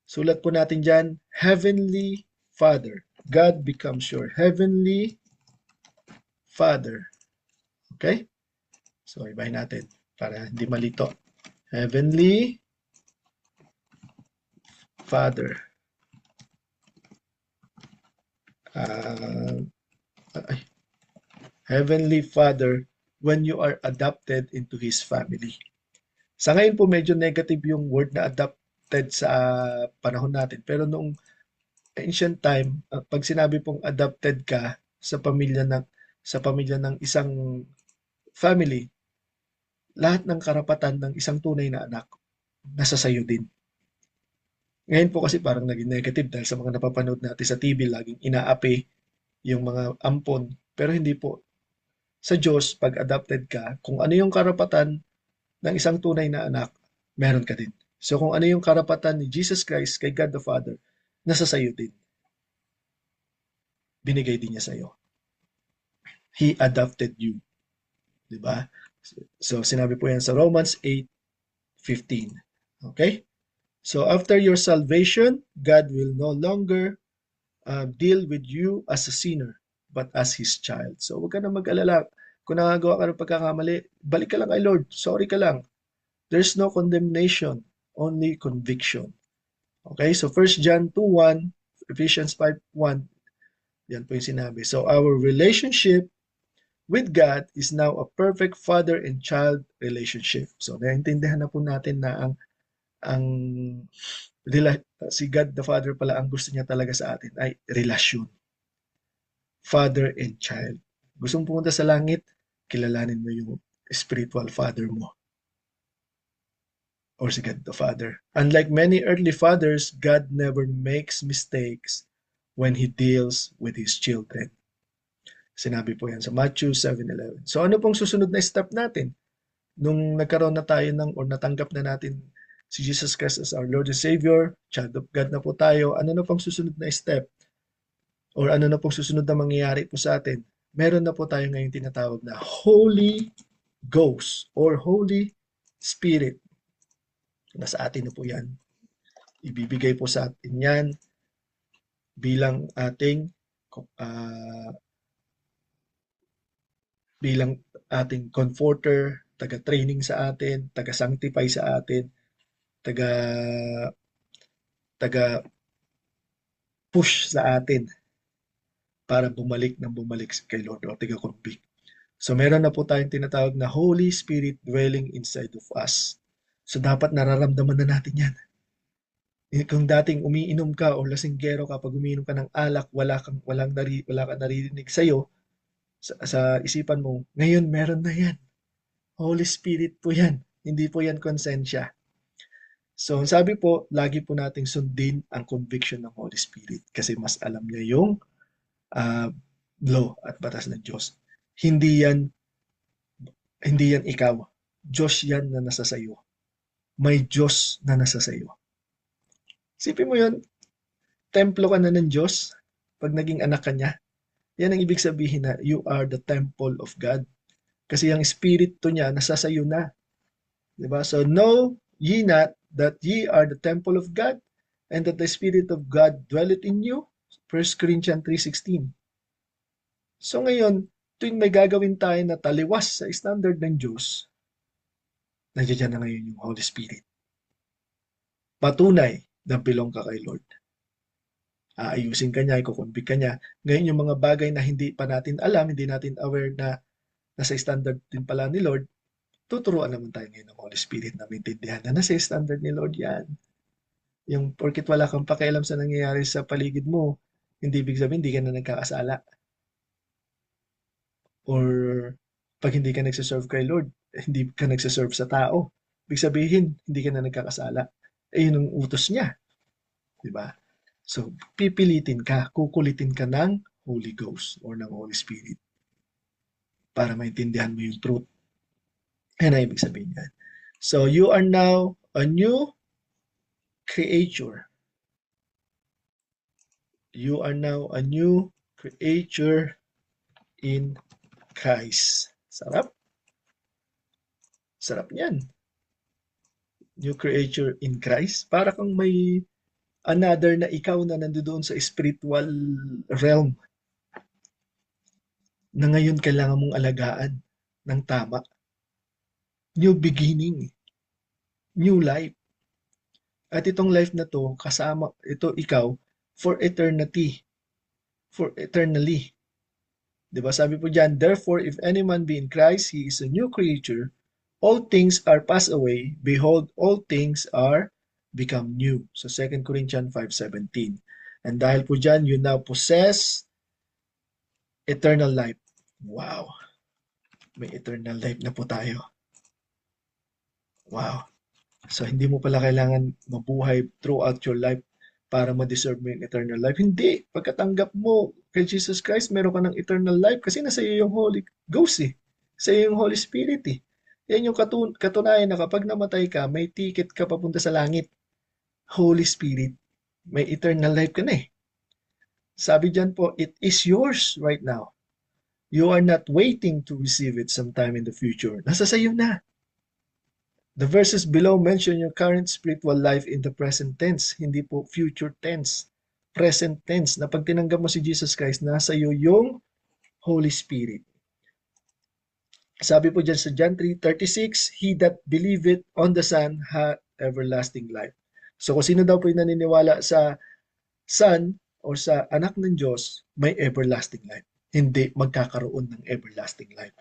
sulat po natin dyan, Heavenly Father. God becomes your Heavenly Father. Okay? So ibahin natin para hindi malito. Heavenly Father. Uh, ay, Heavenly Father when you are adopted into His family. Sa ngayon po medyo negative yung word na adopted sa panahon natin. Pero noong ancient time, pag sinabi pong adopted ka sa pamilya ng isang family, lahat ng karapatan ng isang tunay na anak nasa sayo din. Ngayon po kasi parang naging negative dahil sa mga napapanood natin sa TV, laging inaapi yung mga ampon. Pero hindi po. Sa Diyos, pag adopted ka, kung ano yung karapatan ng isang tunay na anak, meron ka din. So kung ano yung karapatan ni Jesus Christ kay God the Father, nasa sayo din. Binigay din niya sa'yo. He adopted you. Diba? So sinabi po yan sa Romans 8:15. Okay? So after your salvation, God will no longer deal with you as a sinner, but as His child. So huwag ka na mag-alala. Kung nakagawa ka ng pagkakamali, balik ka lang kay Lord. Sorry ka lang. There's no condemnation, only conviction. Okay? So 1 John 2:1, Ephesians 5:1, yan po yung sinabi. So our relationship with God is now a perfect father and child relationship. So naintindihan na po natin na ang si God the Father pala ang gusto niya talaga sa atin ay relasyon. Father and child. Gustong pumunta sa langit, kilalanin mo yung spiritual father mo. Or si God the Father. Unlike many earthly fathers, God never makes mistakes when He deals with His children. Sinabi po yan sa Matthew 7:11. So ano pong susunod na step natin? Nung nagkaroon na tayo ng or natanggap na natin si Jesus Christ as our Lord and Savior, child of God na po tayo, ano na pong susunod na step? Or ano na pong susunod na mangyayari po sa atin? Meron na po tayo ngayon tinatawag na Holy Ghost or Holy Spirit. Nasa atin na po yan. Ibibigay po sa atin yan bilang ating uh, bilang ating comforter, taga-training sa atin, taga-sanctify sa atin, taga taga push sa atin para bumalik ng bumalik kay Lord o tiga-convict. So meron na po tayong tinatawag na Holy Spirit dwelling inside of us. So dapat nararamdaman na natin yan. Kung dating umiinom ka o lasinggero ka, pag umiinom ka ng alak, wala kang naririnig sa'yo, sa isipan mo, ngayon meron na yan. Holy Spirit po yan. Hindi po yan konsensya. So sabi po, lagi po nating sundin ang conviction ng Holy Spirit kasi mas alam niya yung uh, law at batas ng Diyos. Hindi yan ikaw. Diyos yan na nasa sayo. May Diyos na nasa sayo. Isipin mo yun, templo ka na ng Diyos pag naging anak ka niya. Yan ang ibig sabihin na you are the temple of God. Kasi ang Espiritu niya nasa sayo na. Diba? So know ye not that ye are the temple of God and that the Spirit of God dwelleth in you? 1 Corinthians 3:16. So ngayon, tuwing may gagawin tayo na taliwas sa standard ng Diyos, nandiyan na ngayon yung Holy Spirit. Patunay na belong ka kay Lord. Aayusin ka niya, ikukonvict ka niya. Ngayon yung mga bagay na hindi pa natin alam, hindi natin aware na nasa standard din pala ni Lord, tuturuan naman tayo ngayon ng Holy Spirit na maintindihan na nasa standard ni Lord yan. Yung porkit wala kang pakialam sa nangyayari sa paligid mo, hindi ibig sabihin hindi ka na nagkakasala. Or pag hindi ka nagsiserve kay Lord, hindi ka nagsiserve sa tao. Ibig sabihin, hindi ka na nagkakasala. Yun ang utos niya. Diba? So, pipilitin ka, kukulitin ka ng Holy Ghost or ng Holy Spirit para maintindihan mo yung truth. Yan ang ibig sabihin yan. So, you are now a new creature. You are now a new creature in Christ. Sarap. Sarap niyan. New creature in Christ. Para kang may another na ikaw na nandoon sa spiritual realm na ngayon kailangan mong alagaan ng tama. New beginning. New life. At itong life na to, kasama, ito ikaw, for eternity. For eternally. Diba? Sabi po dyan, therefore, if any man be in Christ, he is a new creature. All things are passed away. Behold, all things are become new. So 2 Corinthians 5:17. And dahil po dyan, you now possess eternal life. Wow. May eternal life na po tayo. Wow. So hindi mo pala kailangan mabuhay throughout your life para ma-deserve mo yung eternal life. Hindi. Pagkatanggap mo kay Jesus Christ, meron ka ng eternal life kasi nasa iyo yung Holy Ghost eh. Sa iyo yung Holy Spirit eh. Yan yung katunayan na kapag namatay ka, may ticket ka papunta sa langit. Holy Spirit. May eternal life ka na eh. Sabi dyan po, it is yours right now. You are not waiting to receive it sometime in the future. Nasa sayo na. The verses below mention your current spiritual life in the present tense, hindi po future tense. Present tense, na pag tinanggap mo si Jesus Christ, nasa iyo yung Holy Spirit. Sabi po dyan sa John 3:36, he that believeth on the Son hath everlasting life. So kung sino daw po yung naniniwala sa Son o sa anak ng Diyos, may everlasting life. Hindi magkakaroon ng everlasting life.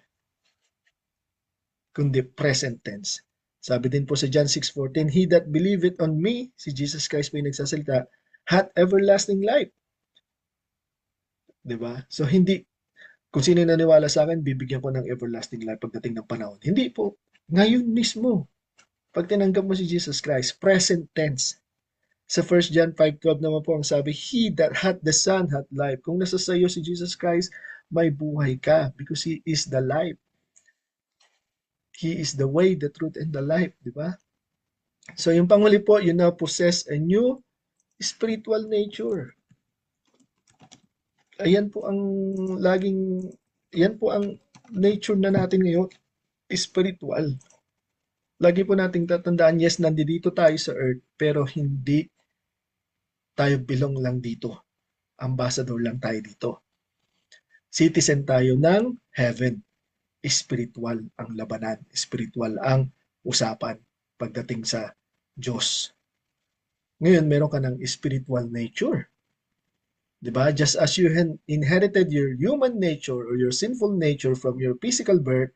Kundi present tense. Sabi din po sa John 6:14, he that believeth on me, si Jesus Christ po yung nagsasalita, hath everlasting life. Diba? So hindi, kung sino yung naniwala sa akin, bibigyan ko ng everlasting life pagdating ng panahon. Hindi po. Ngayon mismo, pag tinanggap mo si Jesus Christ, present tense. Sa 1 John 5:12 naman po ang sabi, he that hath the Son hath life. Kung nasa sayo si Jesus Christ, may buhay ka because He is the life. He is the way, the truth, and the life. Di ba? So yung panghuli po, you now possess a new spiritual nature. Ayan po ang yan po ang nature na natin ngayon, spiritual. Lagi po nating tatandaan, yes, nandito tayo sa earth, pero hindi tayo belong lang dito. Ambassador lang tayo dito. Citizen tayo ng heaven. Spiritual ang labanan. Spiritual ang usapan pagdating sa Diyos. Ngayon, meron ka ng spiritual nature. 'Di ba? Just as you inherited your human nature or your sinful nature from your physical birth,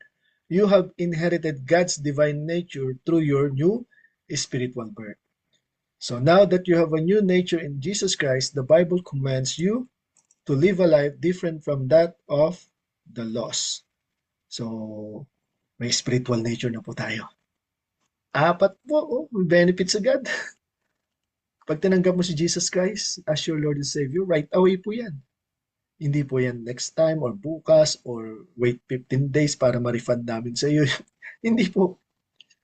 you have inherited God's divine nature through your new spiritual birth. So now that you have a new nature in Jesus Christ, the Bible commands you to live a life different from that of the lost. So, may spiritual nature na po tayo. Apat po, oh, may benefits agad. Pag tinanggap mo si Jesus Christ as your Lord and Savior, right away po yan. Hindi po yan next time or bukas or wait 15 days para ma-refund namin sa iyo. Hindi po.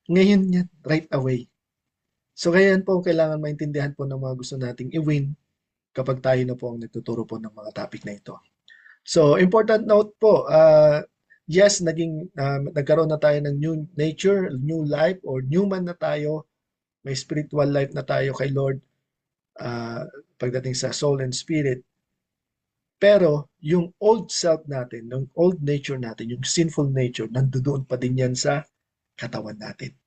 Ngayon yan, right away. So kaya yan po ang kailangan maintindihan po ng mga gusto nating i-win kapag tayo na po ang nagtuturo po ng mga topic na ito. So important note po, yes, nagkaroon na tayo ng new nature, new life, or new man na tayo. May spiritual life na tayo kay Lord pagdating sa soul and spirit. Pero yung old self natin, yung old nature natin, yung sinful nature, nandoon pa din yan sa katawan natin.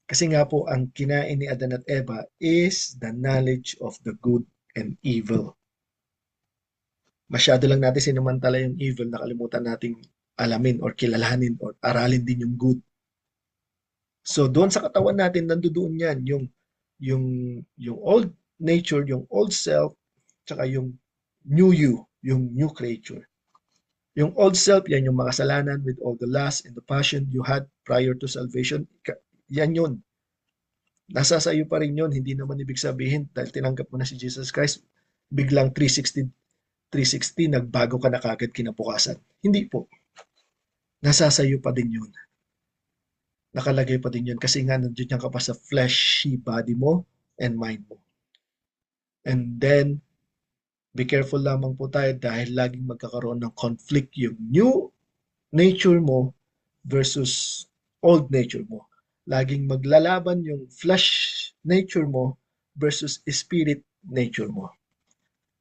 Kasi nga po, ang kinain ni Adan at Eva is the knowledge of the good and evil. Masyado lang natin sinamantala yung evil, nakalimutan nating alamin or kilalanin or aralin din yung good. So doon sa katawan natin, nandoon yan, yung, yung old nature, yung old self, tsaka yung new you, yung new creature. Yung old self, yan yung makasalanan with all the lust and the passion you had prior to salvation. Yan yun. Nasa sa iyo pa rin yun. Hindi naman ibig sabihin dahil tinanggap mo na si Jesus Christ, biglang 360 nagbago ka na kagad kinabukasan. Hindi po. Nasa sa iyo pa din yun. Nakalagay pa din yun kasi nga nandiyan yan ka pa sa fleshy body mo and mind mo. And then, be careful lamang po tayo dahil laging magkakaroon ng conflict yung new nature mo versus old nature mo. Laging maglalaban yung flesh nature mo versus spirit nature mo.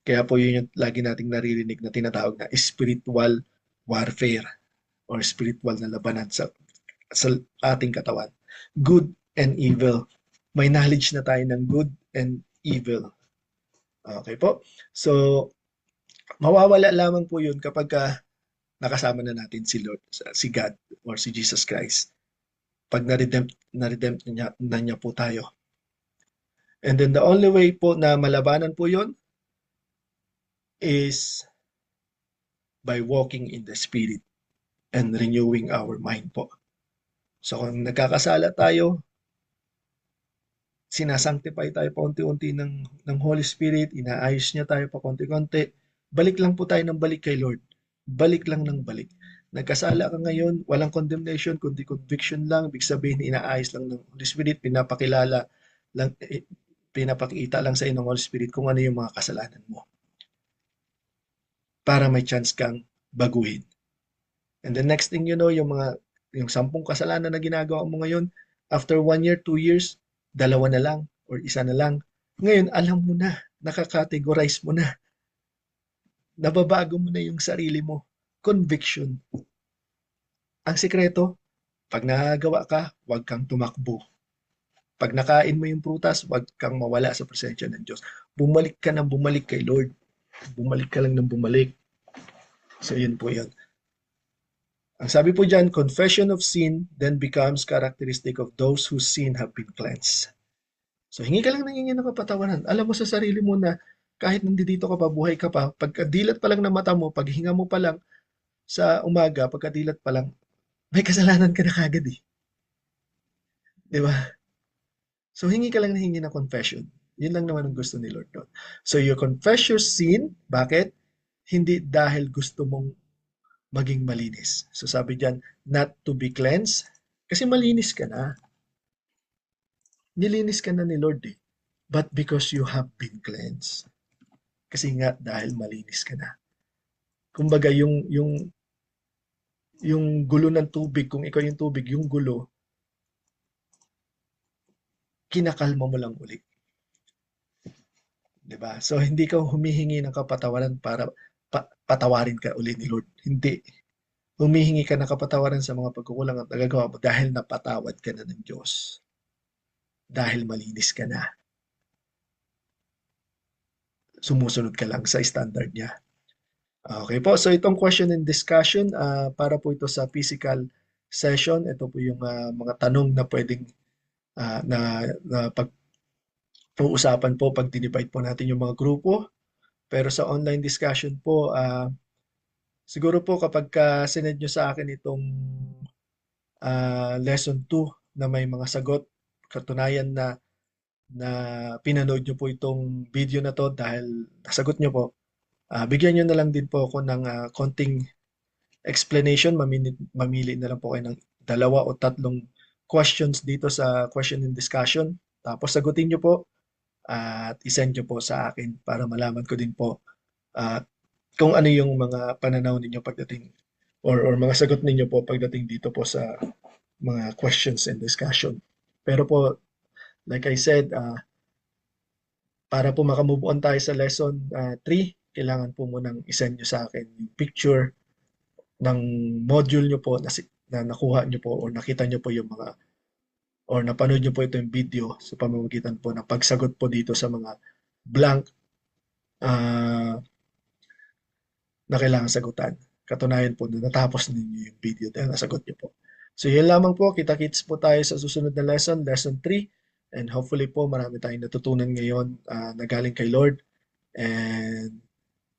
Kaya po yun yung lagi nating naririnig na tinatawag na spiritual warfare or spiritual na labanan sa ating katawan. Good and evil. May knowledge na tayo ng good and evil. Okay po? So, mawawala lamang po yun kapag nakasama na natin si Lord, si God, or si Jesus Christ. Pag na-redempt na niya po tayo. And then the only way po na malabanan po yun is by walking in the Spirit and renewing our mind po. So kung nagkakasala tayo, sinasanctify tayo paunti-unti ng Holy Spirit, inaayos niya tayo pa konti-konti, balik lang po tayo ng balik kay Lord. Balik lang ng balik. Nagkasala ka ngayon, walang condemnation, kundi conviction lang. Ibig sabihin, inaayos lang ng Holy Spirit, pinapakilala lang, pinapakita lang sa inyo ng Holy Spirit kung ano yung mga kasalanan mo. Para may chance kang baguhin. And the next thing you know, yung 10 kasalanan na ginagawa mo ngayon, after 1 year, 2 years, 2 na lang or 1 na lang. Ngayon, alam mo na, nakakategorize mo na. Nababago mo na yung sarili mo. Conviction. Ang sikreto, pag nagawa ka, huwag kang tumakbo. Pag nakain mo yung prutas, huwag kang mawala sa presensya ng Diyos. Bumalik ka nang bumalik kay Lord. Bumalik ka lang nang bumalik. So, yun po yun. Ang sabi po dyan, confession of sin then becomes characteristic of those whose sin have been cleansed. So, hingi ka lang ng ng kapatawaran. Alam mo sa sarili mo na kahit nandito ka pa, buhay ka pa, pagkadilat pa lang ng mata mo, paghinga mo pa lang sa umaga, pagkadilat pa lang, may kasalanan ka na kagad eh. Di ba? So, hingi ka lang ng confession. Yun lang naman ang gusto ni Lord doon. So, you confess your sin. Bakit? Hindi dahil gusto mong maging malinis. So, sabi diyan, not to be cleansed. Kasi malinis ka na. Nilinis ka na ni Lord eh. But because you have been cleansed. Kasi nga, dahil malinis ka na. Kumbaga, yung gulo ng tubig, kung ikaw yung tubig, yung gulo, kinakalma mo lang uli. Diba? So, hindi ka humihingi ng kapatawaran para patawarin ka uli ni Lord. Hindi. Humihingi ka ng kapatawaran sa mga pagkukulang at nagagawa mo dahil napatawad ka na ng Diyos. Dahil malinis ka na. sumusunod ka lang sa standard niya. Okay po, so itong question and discussion, para po ito sa physical session. Ito po yung mga tanong na pwedeng na pag-uusapan po pag dinivide po natin yung mga grupo. Pero sa online discussion po, siguro po kapag sinend nyo sa akin itong lesson 2 na may mga sagot, katunayan na pinanood nyo po itong video na to dahil nasagot nyo po, bigyan nyo na lang din po ako ng konting explanation. Mamili na lang po kayo ng 2 o 3 questions dito sa question and discussion. Tapos sagutin nyo po at isend nyo po sa akin para malaman ko din po uh, kung ano yung mga pananaw ninyo pagdating or mga sagot ninyo po pagdating dito po sa mga questions and discussion. Pero po, like I said, para po makamove on tayo sa lesson 3, kailangan po munang isend nyo sa akin yung picture ng module nyo po na nakuha nyo po or nakita nyo po yung mga or napanood nyo po ito yung video sa pamamagitan po ng pagsagot po dito sa mga blank ah, na kailangan sagutan. Katunayan po na natapos ninyo yung video dahil nasagot nyo po. So yun lamang po, kita-kits po tayo sa susunod na lesson, lesson 3. And hopefully po marami tayong natutunan ngayon na galing kay Lord. And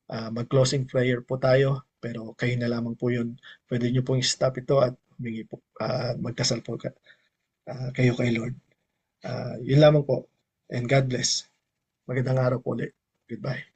mag-closing prayer po tayo. Pero kayo na lamang po yun. Pwede nyo pong stop ito at humingi po, magdasal po kayo kay Lord. Yun lamang po. And God bless. Magandang araw po ulit. Goodbye.